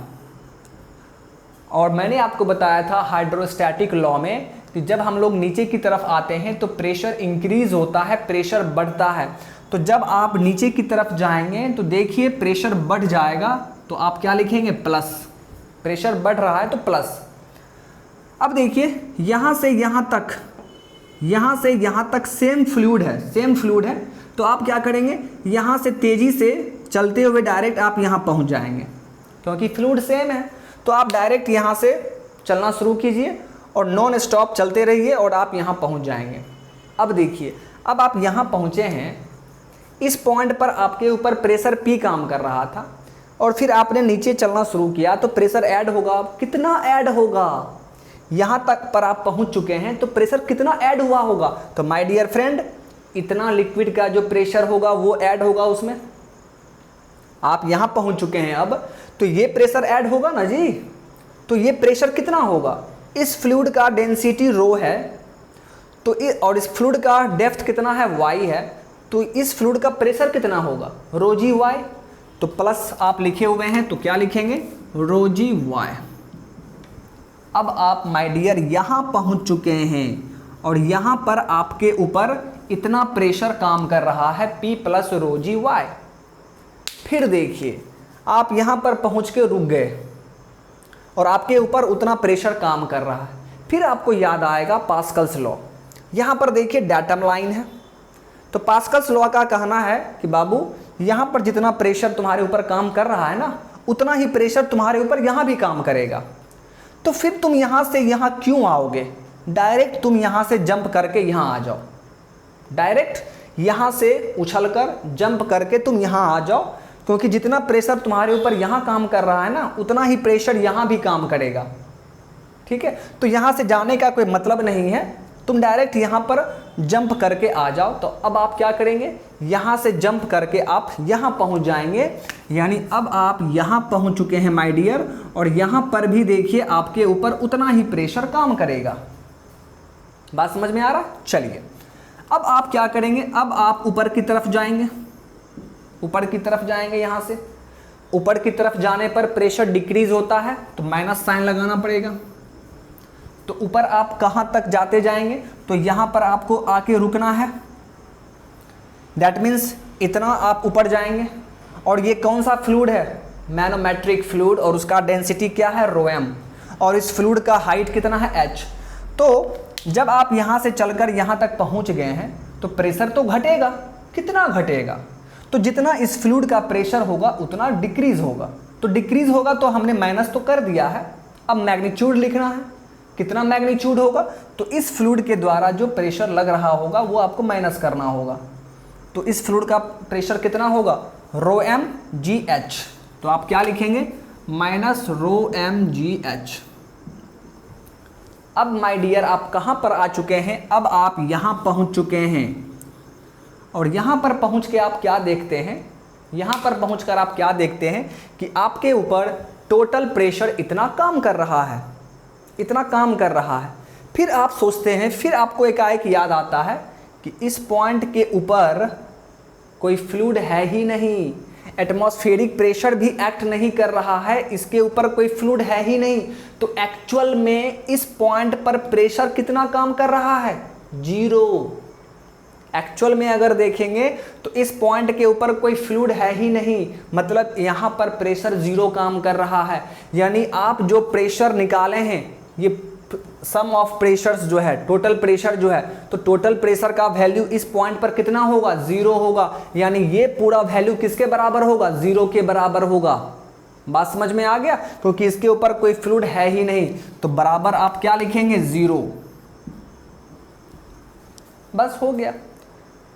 और मैंने आपको बताया था हाइड्रोस्टैटिक लॉ में कि जब हम लोग नीचे की तरफ आते हैं तो प्रेशर इंक्रीज होता है, प्रेशर बढ़ता है। तो जब आप नीचे की तरफ जाएंगे तो देखिए प्रेशर बढ़ जाएगा, तो आप क्या लिखेंगे? प्लस। प्रेशर बढ़ रहा है तो प्लस। अब देखिए यहाँ से यहाँ तक सेम फ्लूइड है, तो आप क्या करेंगे? यहाँ से तेज़ी से चलते हुए डायरेक्ट आप यहाँ पहुँच जाएंगे, क्योंकि फ्लूइड सेम है। तो आप डायरेक्ट यहाँ से चलना शुरू कीजिए और नॉन स्टॉप चलते रहिए और आप यहाँ पहुँच जाएंगे। अब देखिए, अब आप यहाँ पहुँचे हैं, इस पॉइंट पर आपके ऊपर प्रेशर पी काम कर रहा था और फिर आपने नीचे चलना शुरू किया तो प्रेशर ऐड होगा। कितना ऐड होगा? यहाँ तक पर आप पहुँच चुके हैं तो प्रेशर कितना ऐड हुआ होगा? तो माय डियर फ्रेंड, इतना लिक्विड का जो प्रेशर होगा वो ऐड होगा उसमें। आप यहाँ पहुँच चुके हैं अब, तो ये प्रेशर ऐड होगा ना जी। तो ये प्रेशर कितना होगा? इस फ्लूइड का डेंसिटी रो है तो और इस फ्लूइड का डेप्थ कितना है? वाई है। तो इस फ्लूइड का प्रेशर कितना होगा? रो जी वाई। तो प्लस आप लिखे हुए हैं तो क्या लिखेंगे? रो जी वाई। अब आप माय डियर यहाँ पहुँच चुके हैं और यहाँ पर आपके ऊपर इतना प्रेशर काम कर रहा है, P प्लस रो जी वाई। फिर देखिए आप यहाँ पर पहुँच के रुक गए और आपके ऊपर उतना प्रेशर काम कर रहा है। फिर आपको याद आएगा पास्कल्स लॉ। यहाँ पर देखिए डाटम लाइन है, तो पास्कल्स लॉ का कहना है कि बाबू यहाँ पर जितना प्रेशर तुम्हारे ऊपर काम कर रहा है ना, उतना ही प्रेशर तुम्हारे ऊपर यहाँ भी काम करेगा। तो फिर तुम यहाँ से यहाँ क्यों आओगे? डायरेक्ट तुम यहाँ से जंप करके यहाँ आ जाओ। डायरेक्ट यहाँ से उछलकर जंप करके तुम यहाँ आ जाओ, क्योंकि जितना प्रेशर तुम्हारे ऊपर यहाँ काम कर रहा है ना, उतना ही प्रेशर यहाँ भी काम करेगा। ठीक है, तो यहाँ से जाने का कोई मतलब नहीं है, तुम डायरेक्ट यहाँ पर जंप करके आ जाओ। तो अब आप क्या करेंगे? यहाँ से जंप करके आप यहाँ पहुँच जाएंगे। यानी अब आप यहाँ पहुँच चुके हैं माय डियर, और यहाँ पर भी देखिए आपके ऊपर उतना ही प्रेशर काम करेगा। बात समझ में आ रहा? चलिए अब आप क्या करेंगे? अब आप ऊपर की तरफ जाएंगे। ऊपर की तरफ जाएंगे, यहाँ से ऊपर की तरफ जाने पर प्रेशर डिक्रीज होता है तो माइनस साइन लगाना पड़ेगा। तो ऊपर आप कहाँ तक जाते जाएंगे? तो यहाँ पर आपको आके रुकना है। दैट मीन्स इतना आप ऊपर जाएंगे। और ये कौन सा फ्लूइड है? मैनोमेट्रिक फ्लूइड, और उसका डेंसिटी क्या है? रो एम। और इस फ्लूइड का हाइट कितना है? एच। तो जब आप यहाँ से चलकर यहाँ तक पहुँच गए हैं तो प्रेशर तो घटेगा। कितना घटेगा? तो जितना इस फ्लूइड का प्रेशर होगा उतना डिक्रीज होगा। तो डिक्रीज होगा तो हमने माइनस तो कर दिया है, अब मैग्नीट्यूड लिखना है। कितना मैग्नीट्यूड होगा? तो इस फ्लूइड के द्वारा जो प्रेशर लग रहा होगा वो आपको माइनस करना होगा। तो इस फ्लूइड का प्रेशर कितना होगा? Rho M G h. तो आप क्या लिखेंगे? Minus rho M G h. अब माय डियर आप कहाँ पर आ चुके हैं? अब आप यहाँ पहुँच चुके हैं। और यहाँ पर पहुँच के आप क्या देखते हैं? यहाँ पर पहुँचकर आप क्या देखते हैं कि आपके ऊपर टोटल प्रेशर इतना काम कर रहा है, इतना काम कर रहा है। फिर आप सोचते हैं, फिर आपको एकाएक याद आता है कि इस पॉइंट के ऊपर कोई फ्लूइड है ही नहीं, एटमॉस्फेरिक प्रेशर भी एक्ट नहीं कर रहा है, इसके ऊपर कोई फ्लूइड है ही नहीं। तो एक्चुअल में इस पॉइंट पर प्रेशर कितना काम कर रहा है? जीरो। एक्चुअल में अगर देखेंगे तो इस पॉइंट के ऊपर कोई फ्लूइड है ही नहीं, मतलब यहाँ पर प्रेशर जीरो काम कर रहा है। यानी आप जो प्रेशर निकाले हैं, ये सम ऑफ प्रेशर्स जो है, टोटल प्रेशर जो है, तो टोटल प्रेशर का वैल्यू इस पॉइंट पर कितना होगा? जीरो होगा। यानी ये पूरा वैल्यू किसके बराबर होगा? जीरो के बराबर होगा। बात समझ में आ गया? क्योंकि इसके ऊपर कोई फ्लूइड है ही नहीं, तो बराबर आप क्या लिखेंगे? जीरो। बस हो गया।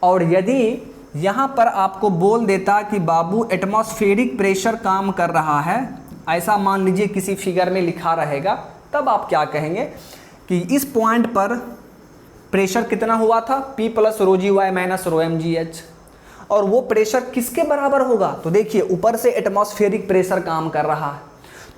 और यदि यहाँ पर आपको बोल देता कि बाबू एटमॉस्फेरिक प्रेशर काम कर रहा है, ऐसा मान लीजिए किसी फिगर में लिखा रहेगा, तब आप क्या कहेंगे कि इस पॉइंट पर प्रेशर कितना हुआ था, P प्लस रो जी Y minus rho M G H, और वो प्रेशर किसके बराबर होगा, तो देखिए ऊपर से एटमॉस्फेरिक प्रेशर काम कर रहा है,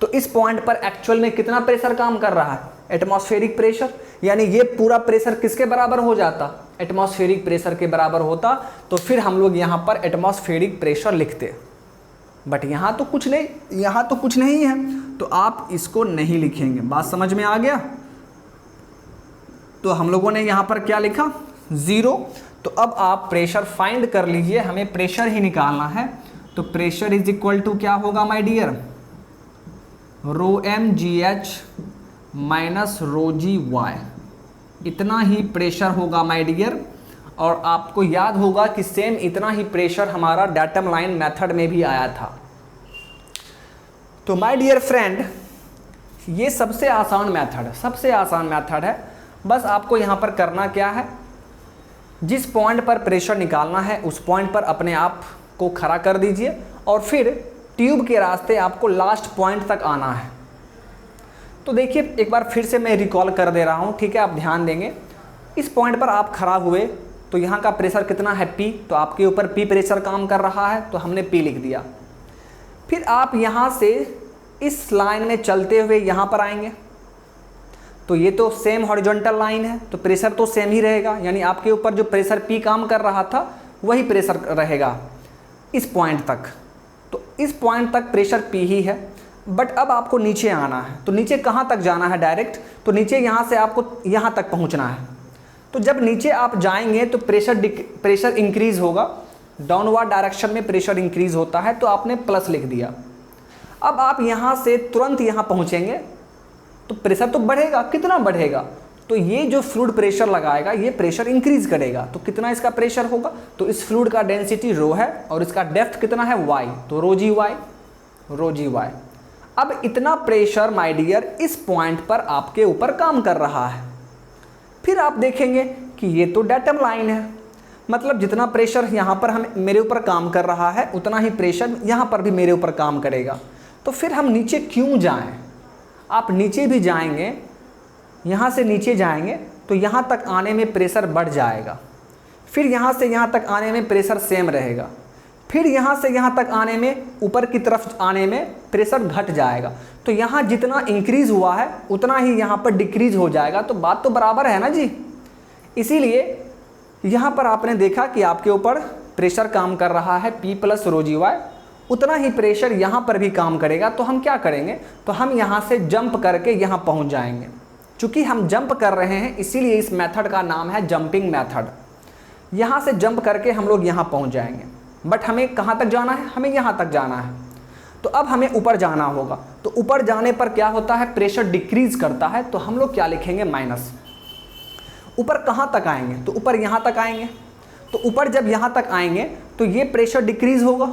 तो इस पॉइंट पर एक्चुअल में कितना प्रेशर काम कर रहा है, एटमॉस्फेरिक प्रेशर, यानी ये पूरा प्रेशर किसके बराबर हो जाता, एटमॉस्फेरिक प्रेशर के बराबर होता, तो फिर हम लोग यहाँ पर एटमॉस्फेरिक प्रेशर लिखते। बट यहाँ तो कुछ नहीं, यहाँ तो कुछ नहीं है, तो आप इसको नहीं लिखेंगे। बात समझ में आ गया? तो हम लोगों ने यहाँ पर क्या लिखा, 0। तो अब आप प्रेशर फाइंड कर लीजिए, हमें प्रेशर ही निकालना है। तो प्रेशर इज इक्वल टू क्या होगा my dear, rho M G H minus rho ji y, इतना ही प्रेशर होगा माय डियर। और आपको याद होगा कि सेम इतना ही प्रेशर हमारा डेटम लाइन मेथड में भी आया था। तो माय डियर फ्रेंड, ये सबसे आसान मेथड है। बस आपको यहाँ पर करना क्या है, जिस पॉइंट पर प्रेशर निकालना है उस पॉइंट पर अपने आप को खड़ा कर दीजिए, और फिर ट्यूब के रास्ते आपको लास्ट पॉइंट तक आना है। तो देखिए एक बार फिर से मैं रिकॉल कर दे रहा हूँ, ठीक है, आप ध्यान देंगे। इस पॉइंट पर आप खड़ा हुए तो यहाँ का प्रेशर कितना है, P, तो आपके ऊपर P प्रेशर काम कर रहा है, तो हमने P लिख दिया। फिर आप यहाँ से इस लाइन में चलते हुए यहाँ पर आएंगे, तो ये तो सेम हॉरिजॉन्टल लाइन है, तो प्रेशर तो सेम ही रहेगा, यानी आपके ऊपर जो प्रेशर P काम कर रहा था वही प्रेशर रहेगा इस पॉइंट तक। तो इस पॉइंट तक प्रेशर P ही है। बट अब आपको नीचे आना है, तो नीचे कहाँ तक जाना है डायरेक्ट, तो नीचे यहाँ से आपको यहाँ तक पहुँचना है। तो जब नीचे आप जाएंगे तो प्रेशर इंक्रीज़ होगा, डाउनवर्ड डायरेक्शन में प्रेशर इंक्रीज होता है, तो आपने प्लस लिख दिया। अब आप यहाँ से तुरंत यहाँ पहुँचेंगे तो प्रेशर तो बढ़ेगा, कितना बढ़ेगा, तो ये जो फ्लूइड प्रेशर लगाएगा ये प्रेशर इंक्रीज करेगा। तो कितना इसका प्रेशर होगा, तो इस फ्लूइड का डेंसिटी रो है और इसका डेप्थ कितना है वाई, तो रो जी वाई। अब इतना प्रेशर माय डियर इस पॉइंट पर आपके ऊपर काम कर रहा है। फिर आप देखेंगे कि ये तो डेटम लाइन है, मतलब जितना प्रेशर यहाँ पर मेरे ऊपर काम कर रहा है उतना ही प्रेशर यहाँ पर भी मेरे ऊपर काम करेगा। तो फिर हम नीचे क्यों जाएं, आप नीचे भी जाएंगे, यहाँ से नीचे जाएंगे तो यहाँ तक आने में प्रेशर बढ़ जाएगा, फिर यहाँ से यहाँ तक आने में प्रेशर सेम रहेगा, फिर यहाँ से यहाँ तक आने में, ऊपर की तरफ आने में प्रेशर घट जाएगा। तो यहाँ जितना इंक्रीज़ हुआ है उतना ही यहाँ पर डिक्रीज़ हो जाएगा। तो बात तो बराबर है ना जी। इसीलिए यहाँ पर आपने देखा कि आपके ऊपर प्रेशर काम कर रहा है P प्लस रो जी वाई, उतना ही प्रेशर यहाँ पर भी काम करेगा। तो हम क्या करेंगे, तो हम यहाँ से जंप करके यहाँ पहुँच जाएंगे। चूँकि हम जंप कर रहे हैं इसीलिए इस मेथड का नाम है जंपिंग मेथड। यहाँ से जंप करके हम लोग यहाँ पहुँच जाएंगे। बट हमें कहाँ तक जाना है, हमें यहाँ तक जाना है। तो अब हमें ऊपर जाना होगा, तो ऊपर जाने पर क्या होता है, प्रेशर डिक्रीज करता है। तो हम लोग क्या लिखेंगे, माइनस। ऊपर कहाँ तक आएंगे, तो ऊपर यहाँ तक आएंगे। तो ऊपर जब यहाँ तक आएंगे तो ये प्रेशर डिक्रीज होगा,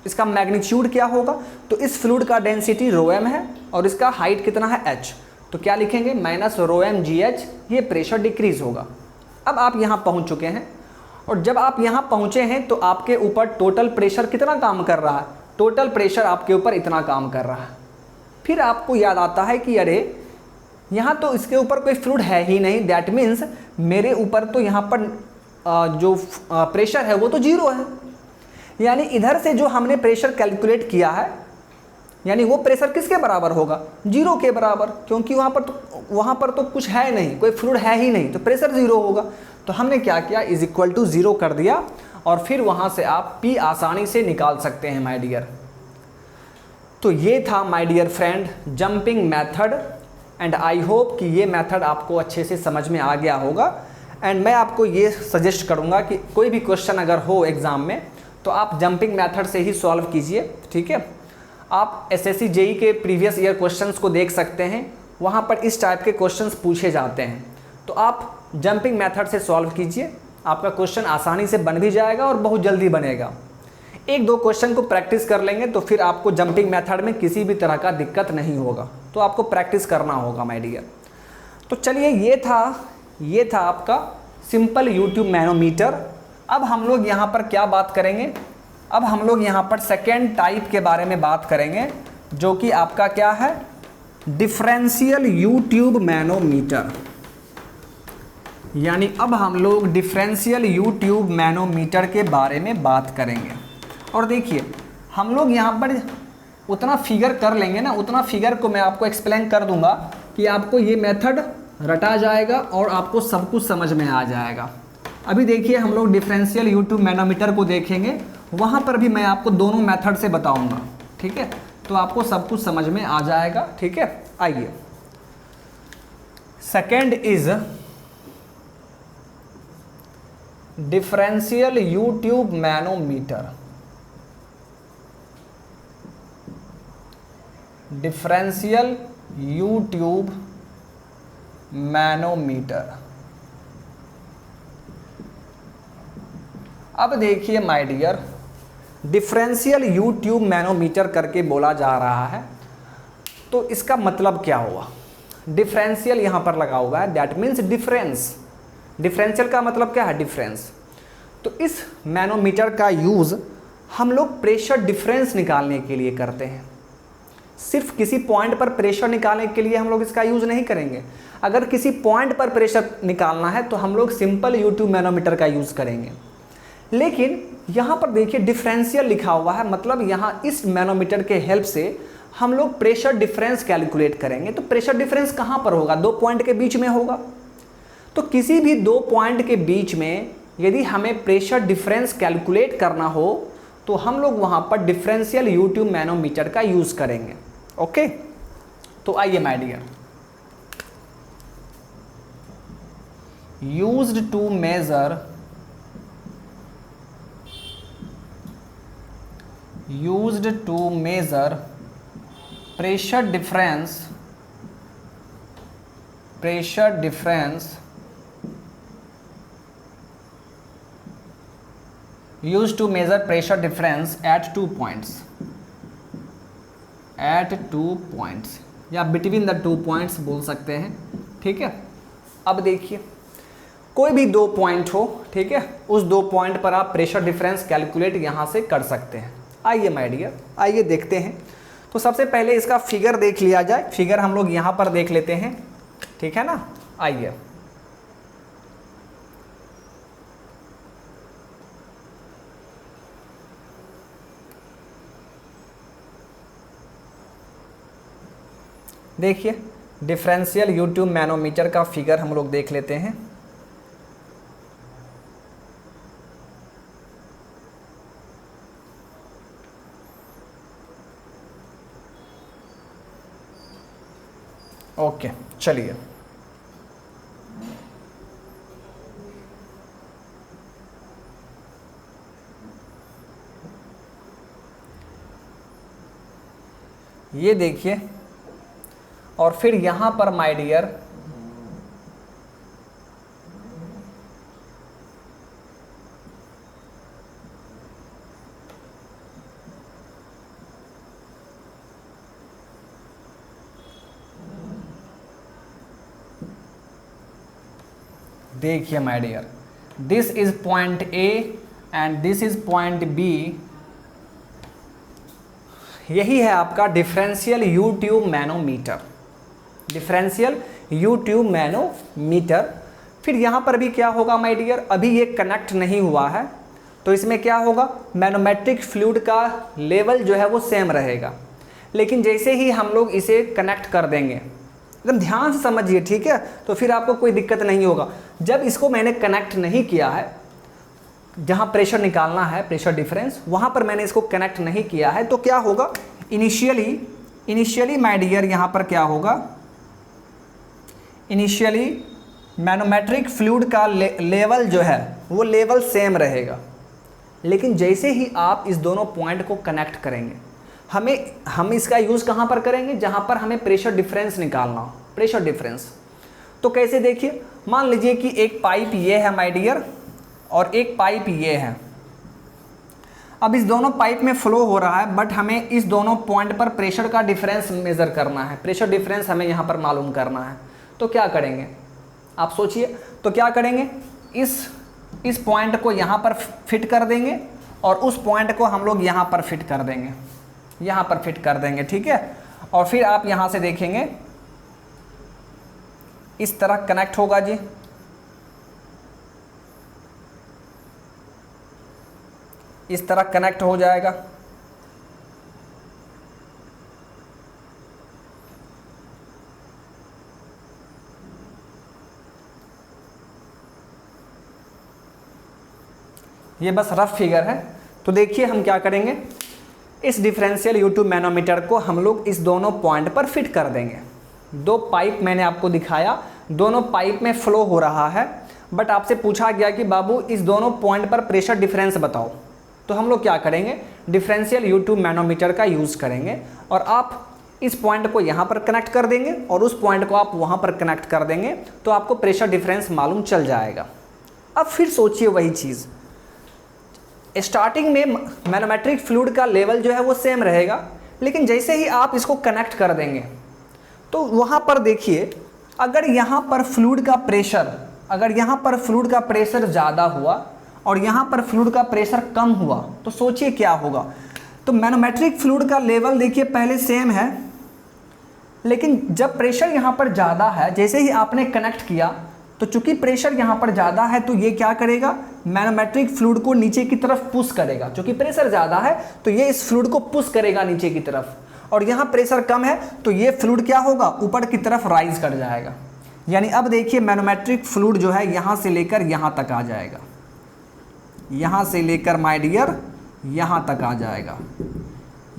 इसका मैग्नीट्यूड क्या होगा, तो इस फ्लूइड का डेंसिटी रो एम है और इसका हाइट कितना है h, तो क्या लिखेंगे, minus rho M G h, ये प्रेशर डिक्रीज होगा। अब आप यहाँ पहुँच चुके हैं, और जब आप यहाँ पहुँचे हैं तो आपके ऊपर टोटल प्रेशर कितना काम कर रहा है, टोटल प्रेशर आपके ऊपर इतना काम कर रहा है। फिर आपको याद आता है कि अरे यहाँ तो इसके ऊपर कोई फ्लूइड है ही नहीं, दैट मीन्स मेरे ऊपर तो यहाँ पर जो प्रेशर है वो तो जीरो है। यानी इधर से जो हमने प्रेशर कैलकुलेट किया है, यानी वो प्रेशर किसके बराबर होगा, जीरो के बराबर, क्योंकि वहाँ पर तो कुछ है नहीं, कोई फ्लूइड है ही नहीं, तो प्रेशर जीरो होगा। तो हमने क्या किया, इज इक्वल टू ज़ीरो कर दिया, और फिर वहाँ से आप P आसानी से निकाल सकते हैं माय डियर। तो ये था my dear friend jumping method, and I hope कि ये मेथड आपको अच्छे से समझ में आ गया होगा। एंड मैं आपको ये सजेस्ट करूँगा कि कोई भी क्वेश्चन अगर हो एग्ज़ाम में तो आप जंपिंग मेथड से ही सॉल्व कीजिए, ठीक है। आप SSC JEE के प्रीवियस ईयर क्वेश्चंस को देख सकते हैं, वहाँ पर इस टाइप के क्वेश्चंस पूछे जाते हैं। तो आप जंपिंग मेथड से सॉल्व कीजिए, आपका क्वेश्चन आसानी से बन भी जाएगा और बहुत जल्दी बनेगा। एक दो क्वेश्चन को प्रैक्टिस कर लेंगे तो फिर आपको जंपिंग मेथड में किसी भी तरह का दिक्कत नहीं होगा। तो आपको प्रैक्टिस करना होगा माय डियर। तो चलिए ये था आपका सिंपल यूट्यूब मैनोमीटर। अब हम लोग यहाँ पर क्या बात करेंगे, अब हम लोग यहाँ पर सेकेंड टाइप के बारे में बात करेंगे, जो कि आपका क्या है, डिफरेंशियल यू ट्यूब मैनोमीटर। यानी अब हम लोग डिफरेंशियल यू ट्यूब मैनोमीटर के बारे में बात करेंगे। और देखिए हम लोग यहाँ पर उतना फिगर कर लेंगे ना, उतना फिगर को मैं आपको एक्सप्लेन कर दूंगा कि आपको ये मेथड रटा जाएगा और आपको सब कुछ समझ में आ जाएगा। अभी देखिए हम लोग डिफरेंशियल यू ट्यूब मैनोमीटर को देखेंगे, वहाँ पर भी मैं आपको दोनों मेथड से बताऊंगा, ठीक है। तो आपको सब कुछ समझ में आ जाएगा, ठीक है। आइए, second is differential U tube manometer. Differential U tube manometer. अब देखिए my dear, differential U tube manometer करके बोला जा रहा है, तो इसका मतलब क्या हुआ। डिफरेंशियल यहाँ पर लगा हुआ है, दैट मीन्स डिफरेंस। डिफरेंशियल का मतलब क्या है, डिफरेंस। तो इस मैनोमीटर का यूज़ हम लोग प्रेशर डिफरेंस निकालने के लिए करते हैं। सिर्फ किसी पॉइंट पर प्रेशर निकालने के लिए हम लोग इसका यूज़ नहीं करेंगे। अगर किसी पॉइंट पर प्रेशर निकालना है तो हम लोग सिंपल यू ट्यूब मैनोमीटर का यूज़ करेंगे। लेकिन यहाँ पर देखिए डिफरेंशियल लिखा हुआ है, मतलब यहाँ इस मैनोमीटर के हेल्प से हम लोग प्रेशर डिफरेंस कैलकुलेट करेंगे। तो प्रेशर डिफरेंस कहाँ पर होगा, दो पॉइंट के बीच में होगा। तो किसी भी दो पॉइंट के बीच में यदि हमें प्रेशर डिफरेंस कैलकुलेट करना हो तो हम लोग वहाँ पर डिफरेंशियल यू ट्यूब मैनोमीटर का यूज़ करेंगे। ओके, तो आइए my dear, used to measure pressure difference used to measure pressure difference at 2 points, या बिटवीन द 2 points बोल सकते हैं, ठीक है। अब देखिए कोई भी दो पॉइंट हो, ठीक है, उस दो पॉइंट पर आप प्रेशर डिफरेंस कैलकुलेट यहाँ से कर सकते हैं। आइए माय डियर, आइए देखते हैं। तो सबसे पहले इसका फिगर देख लिया जाए। फिगर हम लोग यहाँ पर देख लेते हैं, ठीक है ना। आइए, देखिए डिफरेंशियल यू ट्यूब मैनोमीटर का फिगर हम लोग देख लेते हैं। ओके, चलिए ये देखिए, और फिर यहाँ पर माय डियर देखिए my dear, this is point A and this is point B. यही है आपका differential U tube manometer, differential U tube manometer. फिर यहाँ पर भी क्या होगा माय डियर, अभी ये कनेक्ट नहीं हुआ है, तो इसमें क्या होगा, मैनोमेट्रिक फ्लूइड का लेवल जो है वो सेम रहेगा। लेकिन जैसे ही हम लोग इसे कनेक्ट कर देंगे, एकदम ध्यान से समझिए, ठीक है, तो फिर आपको कोई दिक्कत नहीं होगा। जब इसको मैंने कनेक्ट नहीं किया है, जहाँ प्रेशर निकालना है, प्रेशर डिफरेंस, वहाँ पर मैंने इसको कनेक्ट नहीं किया है, तो क्या होगा, इनिशियली माय डियर यहाँ पर क्या होगा, इनिशियली मैनोमेट्रिक फ्लूइड का लेवल जो है वो लेवल सेम रहेगा। लेकिन जैसे ही आप इस दोनों पॉइंट को कनेक्ट करेंगे, हम इसका यूज़ कहाँ पर करेंगे, जहाँ पर हमें प्रेशर डिफरेंस निकालना हो, प्रेशर डिफरेंस। तो कैसे, देखिए मान लीजिए कि एक पाइप ये है माय डियर और एक पाइप ये है। अब इस दोनों पाइप में फ्लो हो रहा है, बट हमें इस दोनों पॉइंट पर प्रेशर का डिफरेंस मेज़र करना है, प्रेशर डिफरेंस हमें यहाँ पर मालूम करना है। तो क्या करेंगे, आप सोचिए, तो क्या करेंगे, इस पॉइंट को यहाँ पर फिट कर देंगे और उस पॉइंट को हम लोग यहाँ पर फिट कर देंगे। यहाँ पर फिट कर देंगे, ठीक है। और फिर आप यहाँ से देखेंगे इस तरह कनेक्ट होगा जी, इस तरह कनेक्ट हो जाएगा। ये बस रफ फिगर है। तो देखिए हम क्या करेंगे, इस डिफरेंशियल U2 मैनोमीटर को हम लोग इस दोनों पॉइंट पर फिट कर देंगे। दो पाइप मैंने आपको दिखाया, दोनों पाइप में फ्लो हो रहा है, बट आपसे पूछा गया कि बाबू इस दोनों पॉइंट पर प्रेशर डिफरेंस बताओ। तो हम लोग क्या करेंगे, डिफरेंशियल U2 मैनोमीटर का यूज़ करेंगे और आप इस पॉइंट को यहाँ पर कनेक्ट कर देंगे और उस पॉइंट को आप वहाँ पर कनेक्ट कर देंगे, तो आपको प्रेशर डिफरेंस मालूम चल जाएगा। अब फिर सोचिए वही चीज़, स्टार्टिंग में मैनोमेट्रिक फ्लूइड का लेवल जो है वो सेम रहेगा, लेकिन जैसे ही आप इसको कनेक्ट कर देंगे तो वहाँ पर देखिए, अगर यहाँ पर फ्लूइड का प्रेशर, अगर यहाँ पर फ्लूइड का प्रेशर ज़्यादा हुआ और यहाँ पर फ्लूइड का प्रेशर कम हुआ, तो सोचिए क्या होगा। तो मैनोमेट्रिक फ्लूइड का लेवल देखिए पहले सेम है, लेकिन जब प्रेशर यहाँ पर ज़्यादा है, जैसे ही आपने कनेक्ट किया तो चूंकि प्रेशर यहाँ पर ज़्यादा है तो ये क्या करेगा, मैनोमेट्रिक फ्लूइड को नीचे की तरफ पुश करेगा। चूंकि प्रेशर ज़्यादा है तो ये इस फ्लूइड को पुश करेगा नीचे की तरफ, और यहाँ प्रेशर कम है तो ये फ्लूइड क्या होगा, ऊपर की तरफ राइज कर जाएगा। यानी अब देखिए मैनोमेट्रिक फ्लूइड जो है यहाँ से लेकर यहाँ तक आ जाएगा, यहाँ से लेकर माय डियर यहाँ तक आ जाएगा,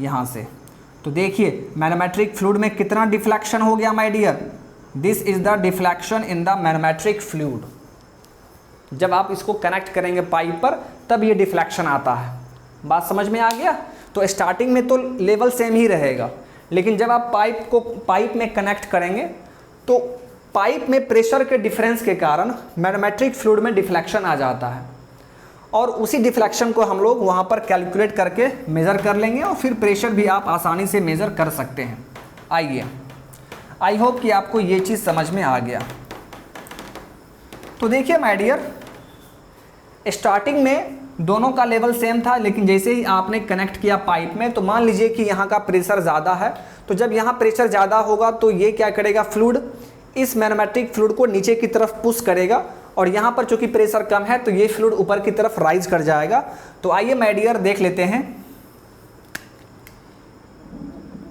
यहाँ से। तो देखिए मैनोमेट्रिक फ्लूइड में कितना डिफ्लेक्शन हो गया my dear, this is the deflection in the manometric fluid. जब आप इसको कनेक्ट करेंगे पाइप पर तब ये डिफ्लेक्शन आता है। बात समझ में आ गया। तो स्टार्टिंग में तो लेवल सेम ही रहेगा, लेकिन जब आप पाइप में कनेक्ट करेंगे तो पाइप में प्रेशर के डिफरेंस के कारण मैनोमेट्रिक फ्लूइड में डिफ्लेक्शन आ जाता है, और उसी डिफ्लेक्शन को हम लोग वहाँ पर कैलकुलेट करके मेज़र कर लेंगे और फिर प्रेशर भी आप आसानी से मेज़र कर सकते हैं। आइए, आई होप कि आपको ये चीज़ समझ में आ गया। तो देखिए माय डियर, स्टार्टिंग में दोनों का लेवल सेम था, लेकिन जैसे ही आपने कनेक्ट किया पाइप में, तो मान लीजिए कि यहाँ का प्रेशर ज़्यादा है, तो जब यहाँ प्रेशर ज़्यादा होगा तो ये क्या करेगा, फ्लूइड इस मैनोमेट्रिक फ्लूइड को नीचे की तरफ पुश करेगा, और यहाँ पर चूंकि प्रेशर कम है तो ये फ्लूइड ऊपर की तरफ राइज कर जाएगा। तो आइए माय डियर देख लेते हैं।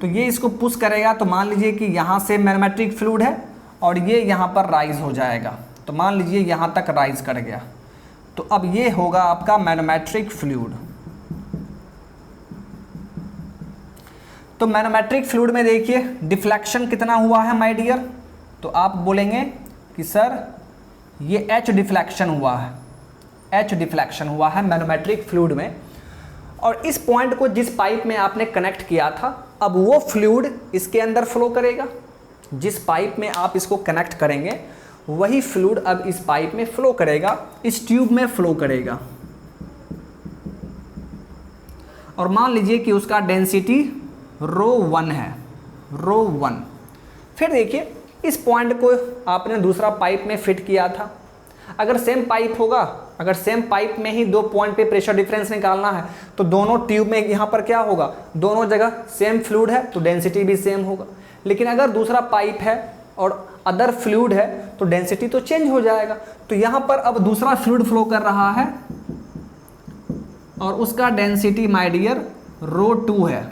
तो ये इसको पुश करेगा, तो मान लीजिए कि यहाँ से मैनोमेट्रिक फ्लूइड है और ये यहाँ पर राइज हो जाएगा, तो मान लीजिए यहाँ तक राइज कर गया। तो अब ये होगा आपका मैनोमेट्रिक फ्लूइड। तो मैनोमेट्रिक फ्लूइड में देखिए डिफ्लेक्शन कितना हुआ है माय डियर, तो आप बोलेंगे कि सर ये H डिफ्लेक्शन हुआ है, H डिफ्लेक्शन हुआ है मैनोमेट्रिक फ्लूइड में। और इस पॉइंट को जिस पाइप में आपने कनेक्ट किया था, अब वो फ्लूइड इसके अंदर फ्लो करेगा। जिस पाइप में आप इसको कनेक्ट करेंगे वही फ्लूइड अब इस पाइप में फ्लो करेगा, इस ट्यूब में फ्लो करेगा। और मान लीजिए कि उसका डेंसिटी ρ1 है, ρ1। फिर देखिए इस पॉइंट को आपने दूसरा पाइप में फिट किया था। अगर सेम पाइप होगा, अगर सेम पाइप में ही दो पॉइंट पे प्रेशर डिफरेंस निकालना है, तो दोनों ट्यूब में यहाँ पर क्या होगा, दोनों जगह सेम फ्लूइड है तो डेंसिटी भी सेम होगा। लेकिन अगर दूसरा पाइप है और अदर फ्लूइड है तो डेंसिटी तो चेंज हो जाएगा। तो यहाँ पर अब दूसरा फ्लूइड फ्लो कर रहा है और उसका डेंसिटी माय डियर ρ2 है,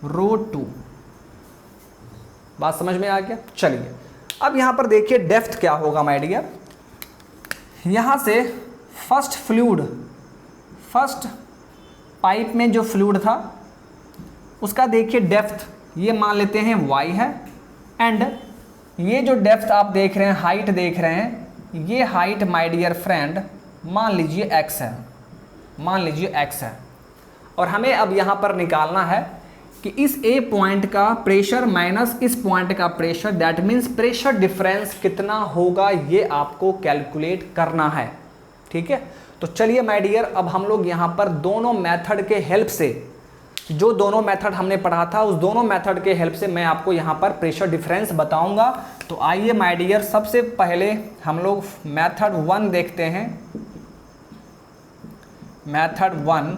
ρ2। बात समझ में आ गया। चलिए अब यहाँ पर देखिए डेप्थ क्या होगा माय डियर। यहाँ से फर्स्ट पाइप में जो फ्लूइड था उसका देखिए डेप्थ, ये मान लेते हैं y है, एंड ये जो डेप्थ आप देख रहे हैं, हाइट देख रहे हैं, ये हाइट माय डियर फ्रेंड मान लीजिए x है, मान लीजिए x है। और हमें अब यहाँ पर निकालना है कि इस A पॉइंट का प्रेशर माइनस इस पॉइंट का pressure, that means pressure difference कितना होगा, ये आपको कैलकुलेट करना है। ठीक है, तो चलिए माय डियर अब हम लोग यहाँ पर दोनों मेथड के हेल्प से, जो दोनों मेथड हमने पढ़ा था उस दोनों मेथड के हेल्प से मैं आपको यहाँ पर प्रेशर डिफरेंस बताऊंगा। तो आइए माय डियर सबसे पहले हम लोग मेथड 1 देखते हैं। मेथड 1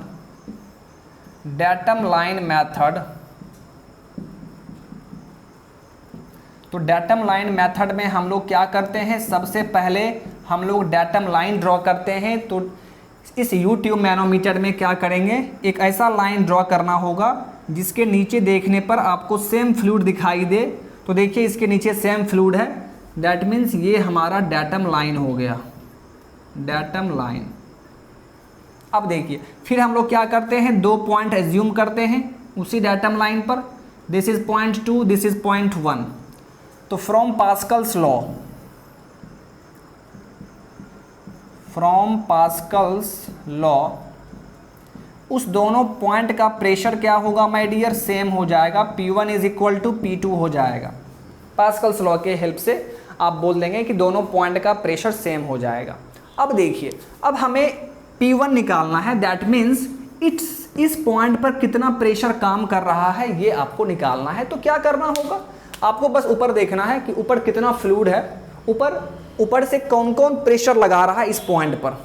डेटम लाइन मेथड तो डेटम लाइन मेथड में हम लोग क्या करते हैं, सबसे पहले हम लोग डेटम लाइन ड्रॉ करते हैं। तो इस यू ट्यूब मैनोमीटर में क्या करेंगे, एक ऐसा लाइन ड्रॉ करना होगा जिसके नीचे देखने पर आपको सेम फ्लूइड दिखाई दे। तो देखिए इसके नीचे सेम फ्लूइड है, दैट मीन्स ये हमारा डेटम लाइन हो गया, डेटम लाइन। अब देखिए फिर हम लोग क्या करते हैं, 2 पॉइंट एज्यूम करते हैं उसी डेटम लाइन पर। This is point 2, this is point 1। तो फ्रॉम पास्कल्स लॉ उस दोनों पॉइंट का प्रेशर क्या होगा माय डियर, सेम हो जाएगा, P1 is equal to P2 हो जाएगा। पास्कल्स लॉ के हेल्प से आप बोल देंगे कि दोनों पॉइंट का प्रेशर सेम हो जाएगा। अब देखिए, अब हमें P1 निकालना है, दैट मीन्स इस पॉइंट पर कितना प्रेशर काम कर रहा है ये आपको निकालना है। तो क्या करना होगा, आपको बस ऊपर देखना है कि ऊपर कितना फ्लूइड है, ऊपर से कौन कौन प्रेशर लगा रहा है इस पॉइंट पर।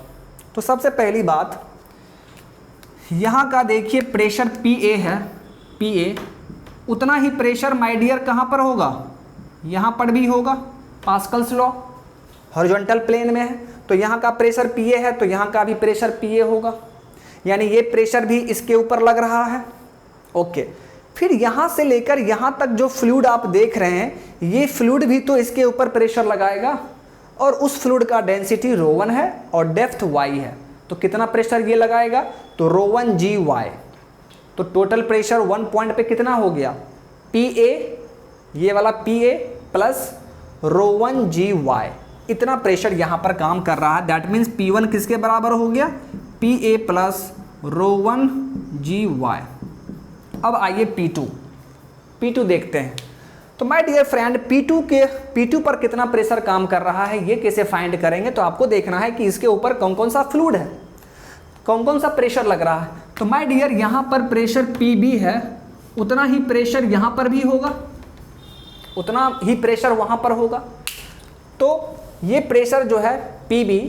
तो सबसे पहली बात, यहाँ का देखिए प्रेशर PA है, PA उतना ही प्रेशर माय डियर कहाँ पर होगा, यहाँ पर भी होगा। पास्कल्स लॉ हॉरिजॉन्टल प्लेन में है, तो यहाँ का प्रेशर PA है, तो यहाँ का भी प्रेशर PA होगा, यानी ये प्रेशर भी इसके ऊपर लग रहा है। ओके, फिर यहाँ से लेकर यहाँ तक जो फ्लूइड आप देख रहे हैं, ये फ्लूइड भी तो इसके ऊपर प्रेशर लगाएगा, और उस फ्लूइड का डेंसिटी ρ1 है और डेप्थ y है। तो कितना प्रेशर ये लगाएगा, तो ρ1 GY। तो टोटल प्रेशर 1 पॉइंट पे कितना हो गया, PA, ये वाला PA प्लस ρ1 GY, इतना प्रेशर यहाँ पर काम कर रहा है। दैट मीन्स P1 किसके बराबर हो गया, PA प्लस ρ1 GY। अब आइए P2 देखते हैं। तो माय डियर फ्रेंड, P2 पर कितना प्रेशर काम कर रहा है ये कैसे फाइंड करेंगे, तो आपको देखना है कि इसके ऊपर कौन कौन सा फ्लूइड है, कौन कौन सा प्रेशर लग रहा है। तो माय डियर यहाँ पर प्रेशर PB है, उतना ही प्रेशर यहाँ पर भी होगा, उतना ही प्रेशर वहाँ पर होगा। तो ये प्रेशर जो है PB,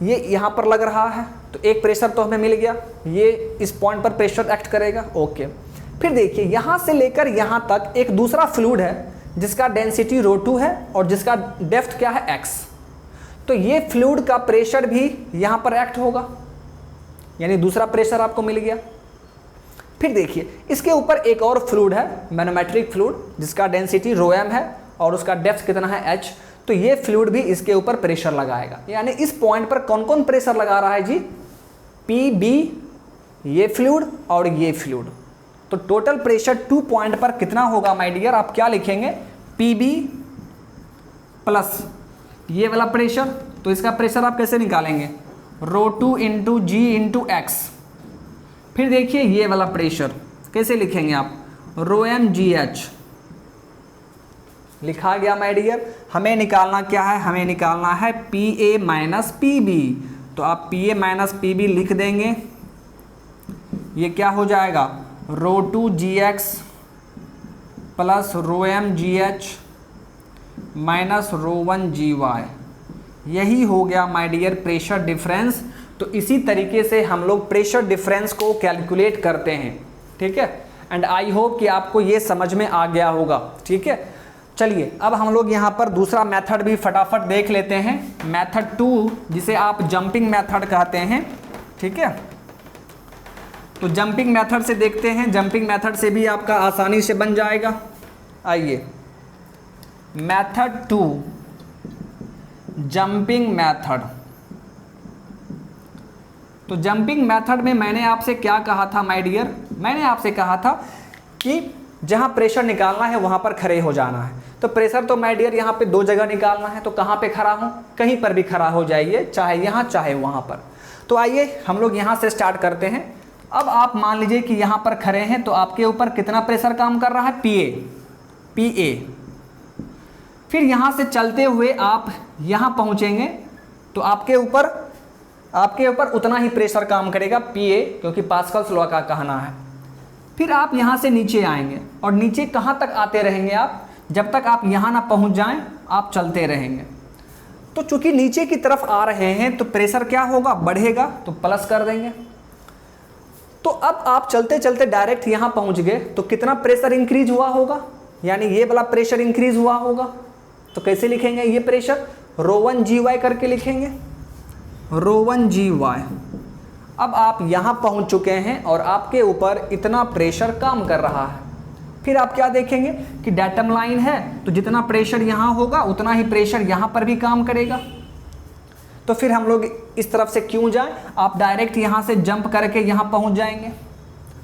ये यहाँ पर लग रहा है, तो एक प्रेशर तो हमें मिल गया, ये इस पॉइंट पर प्रेशर एक्ट करेगा। ओके, फिर देखिए यहाँ से लेकर यहाँ तक एक दूसरा फ्लूइड है जिसका डेंसिटी ρ2 है और जिसका डेप्थ क्या है x। तो ये फ्लूइड का प्रेशर भी यहाँ पर एक्ट होगा, यानी दूसरा प्रेशर आपको मिल गया। फिर देखिए इसके ऊपर एक और फ्लूइड है, मैनोमेट्रिक फ्लूइड, जिसका डेंसिटी ρm है और उसका डेप्थ कितना है h। तो ये फ्लूइड भी इसके ऊपर प्रेशर लगाएगा, यानी इस पॉइंट पर कौन कौन प्रेशर लगा रहा है जी, PB, ये फ्लूइड और ये फ्लूइड। तो टोटल प्रेशर 2 पॉइंट पर कितना होगा माय डियर, आप क्या लिखेंगे, PB प्लस ये वाला प्रेशर। तो इसका प्रेशर आप कैसे निकालेंगे, ρ2 इंटू G इंटू x। फिर देखिए ये वाला प्रेशर कैसे लिखेंगे आप, ρm GH। लिखा गया माय डियर। हमें निकालना क्या है, हमें निकालना है PA माइनस PB। तो आप PA माइनस PB लिख देंगे, ये क्या हो जाएगा, ρ2 GX plus ρm GH minus ρ1 GY। यही हो गया माय डियर प्रेशर डिफरेंस। तो इसी तरीके से हम लोग प्रेशर डिफरेंस को कैलकुलेट करते हैं, ठीक है। एंड आई होप कि आपको ये समझ में आ गया होगा, ठीक है। चलिए अब हम लोग यहाँ पर दूसरा मेथड भी फटाफट देख लेते हैं, मेथड 2, जिसे आप जंपिंग मेथड कहते हैं, ठीक है। तो जंपिंग मेथड से देखते हैं, जंपिंग मेथड से भी आपका आसानी से बन जाएगा। आइए मेथड 2, जंपिंग मेथड। तो जंपिंग मेथड में मैंने आपसे क्या कहा था माय डियर, मैंने आपसे कहा था कि जहां प्रेशर निकालना है वहां पर खड़े हो जाना है। तो प्रेशर तो माय डियर यहाँ पे 2 जगह निकालना है, तो कहाँ पे खड़ा हूँ, कहीं पर भी खड़ा हो जाइए, चाहे यहाँ चाहे वहाँ पर। तो आइए हम लोग यहाँ से स्टार्ट करते हैं। अब आप मान लीजिए कि यहाँ पर खड़े हैं, तो आपके ऊपर कितना प्रेशर काम कर रहा है, PA। फिर यहाँ से चलते हुए आप यहाँ पहुँचेंगे, तो आपके ऊपर उतना ही प्रेशर काम करेगा PA, क्योंकि पास्कल्स लॉ का कहना है। फिर आप यहाँ से नीचे आएंगे, और नीचे कहाँ तक आते रहेंगे आप, जब तक आप यहाँ ना पहुँच जाएं आप चलते रहेंगे। तो चूंकि नीचे की तरफ आ रहे हैं तो प्रेशर क्या होगा, बढ़ेगा, तो प्लस कर देंगे। तो अब आप चलते चलते डायरेक्ट यहाँ पहुँच गए, तो कितना प्रेशर इंक्रीज हुआ होगा, यानी ये वाला प्रेशर इंक्रीज हुआ होगा। तो कैसे लिखेंगे ये प्रेशर, ρ1 GY करके लिखेंगे, ρ1 GY। अब आप यहाँ पहुँच चुके हैं और आपके ऊपर इतना प्रेशर काम कर रहा है। फिर आप क्या देखेंगे कि डेटम लाइन है, तो जितना प्रेशर यहाँ होगा उतना ही प्रेशर यहाँ पर भी काम करेगा। तो फिर हम लोग इस तरफ से क्यों जाएं, आप डायरेक्ट यहाँ से जंप करके यहाँ पहुँच जाएंगे।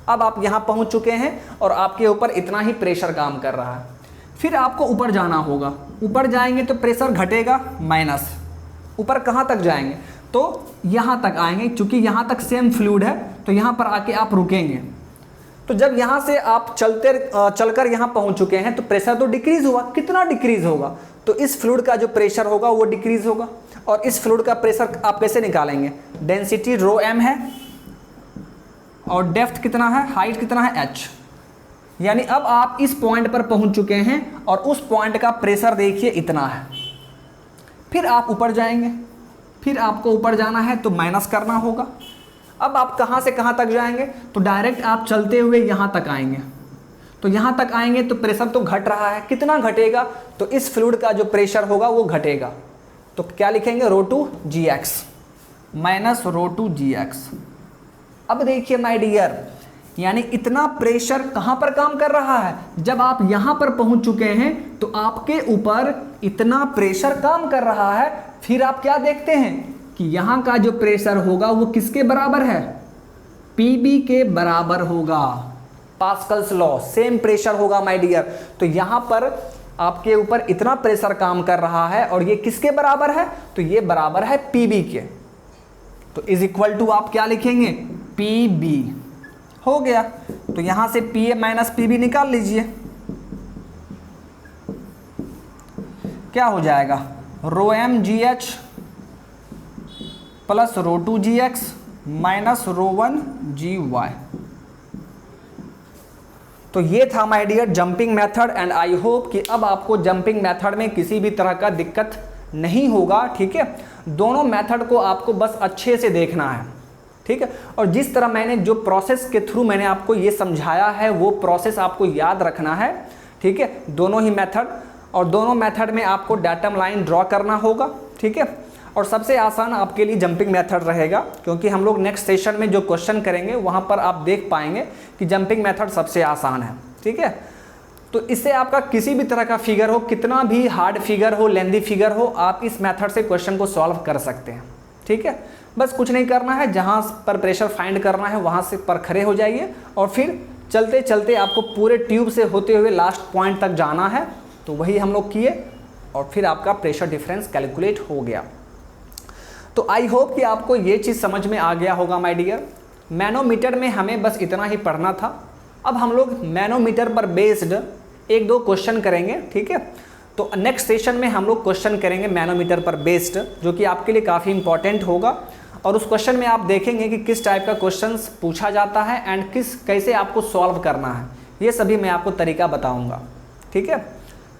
अब आप यहाँ पहुँच चुके हैं और आपके ऊपर इतना ही प्रेशर काम कर रहा है। फिर आपको ऊपर जाना होगा, ऊपर जाएंगे तो प्रेशर घटेगा माइनस। ऊपर कहाँ तक जाएंगे, तो यहाँ तक आएंगे। चूँकि यहाँ तक सेम फ्लूइड है तो यहाँ पर आके आप रुकेंगे। तो जब यहाँ से आप चलकर यहाँ पहुँच चुके हैं तो प्रेशर तो डिक्रीज़ हुआ। कितना डिक्रीज़ होगा, तो इस फ्लूइड का जो प्रेशर होगा वो डिक्रीज़ होगा। और इस फ्लूइड का प्रेशर आप कैसे निकालेंगे, डेंसिटी ρm है और डेप्थ कितना है, हाइट कितना है, h। यानी अब आप इस पॉइंट पर पहुँच चुके हैं और उस पॉइंट का प्रेशर देखिए इतना है। फिर आप ऊपर जाएंगे, फिर आपको ऊपर जाना है तो माइनस करना होगा। अब आप कहाँ से कहाँ तक जाएंगे, तो डायरेक्ट आप चलते हुए यहाँ तक आएंगे। तो यहाँ तक आएंगे तो प्रेशर तो घट रहा है। कितना घटेगा, तो इस फ्लूइड का जो प्रेशर होगा वो घटेगा। तो क्या लिखेंगे, ρ2 GX माइनस ρ2 GX। अब देखिए माय डियर, यानी इतना प्रेशर कहाँ पर काम कर रहा है, जब आप यहाँ पर पहुँच चुके हैं तो आपके ऊपर इतना प्रेशर काम कर रहा है। फिर आप क्या देखते हैं कि यहाँ का जो प्रेशर होगा वो किसके बराबर है, PB के बराबर होगा। पास्कल्स लॉ, सेम प्रेशर होगा माय डियर। तो यहाँ पर आपके ऊपर इतना प्रेशर काम कर रहा है और ये किसके बराबर है, तो ये बराबर है PB के। तो इज इक्वल टू आप क्या लिखेंगे, PB। हो गया। तो यहाँ से PA माइनस PB निकाल लीजिए। क्या हो जाएगा, ρm GH plus ρ2 GX minus ρ1 GY। तो ये था my dear jumping method and I hope कि अब आपको जंपिंग मेथड में किसी भी तरह का दिक्कत नहीं होगा। ठीक है, दोनों मेथड को आपको बस अच्छे से देखना है। ठीक है, और जिस तरह मैंने जो प्रोसेस के थ्रू मैंने आपको ये समझाया है वो प्रोसेस आपको याद रखना है। ठीक है, दोनों ही मेथड, और दोनों मेथड में आपको डेटम लाइन ड्रॉ करना होगा। ठीक है, और सबसे आसान आपके लिए जंपिंग मेथड रहेगा, क्योंकि हम लोग नेक्स्ट सेशन में जो क्वेश्चन करेंगे वहाँ पर आप देख पाएंगे कि जंपिंग मेथड सबसे आसान है। ठीक है, तो इससे आपका किसी भी तरह का फिगर हो, कितना भी हार्ड फिगर हो, लेंदी फिगर हो, आप इस मेथड से क्वेश्चन को सॉल्व कर सकते हैं। ठीक है, बस कुछ नहीं करना है, जहाँ पर प्रेशर फाइंड करना है वहाँ से पर खड़े हो जाइए और फिर चलते चलते आपको पूरे ट्यूब से होते हुए लास्ट पॉइंट तक जाना है। तो वही हम लोग किए और फिर आपका प्रेशर डिफरेंस कैलकुलेट हो गया। तो आई होप कि आपको ये चीज़ समझ में आ गया होगा माय डियर। मैनोमीटर में हमें बस इतना ही पढ़ना था। अब हम लोग मैनोमीटर पर बेस्ड एक दो क्वेश्चन करेंगे। ठीक है, तो नेक्स्ट सेशन में हम लोग क्वेश्चन करेंगे मैनोमीटर पर बेस्ड, जो कि आपके लिए काफ़ी इंपॉर्टेंट होगा। और उस क्वेश्चन में आप देखेंगे कि किस टाइप का क्वेश्चंस पूछा जाता है एंड कैसे आपको सॉल्व करना है, ये सभी मैं आपको तरीका बताऊँगा। ठीक है,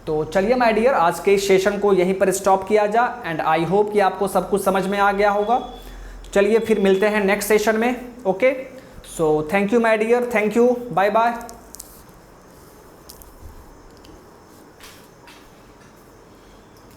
तो चलिए माय डियर, आज के इस सेशन को यहीं पर स्टॉप किया जा एंड आई होप कि आपको सब कुछ समझ में आ गया होगा। चलिए फिर मिलते हैं नेक्स्ट सेशन में। Okay, so thank you my dear, thank you, bye bye.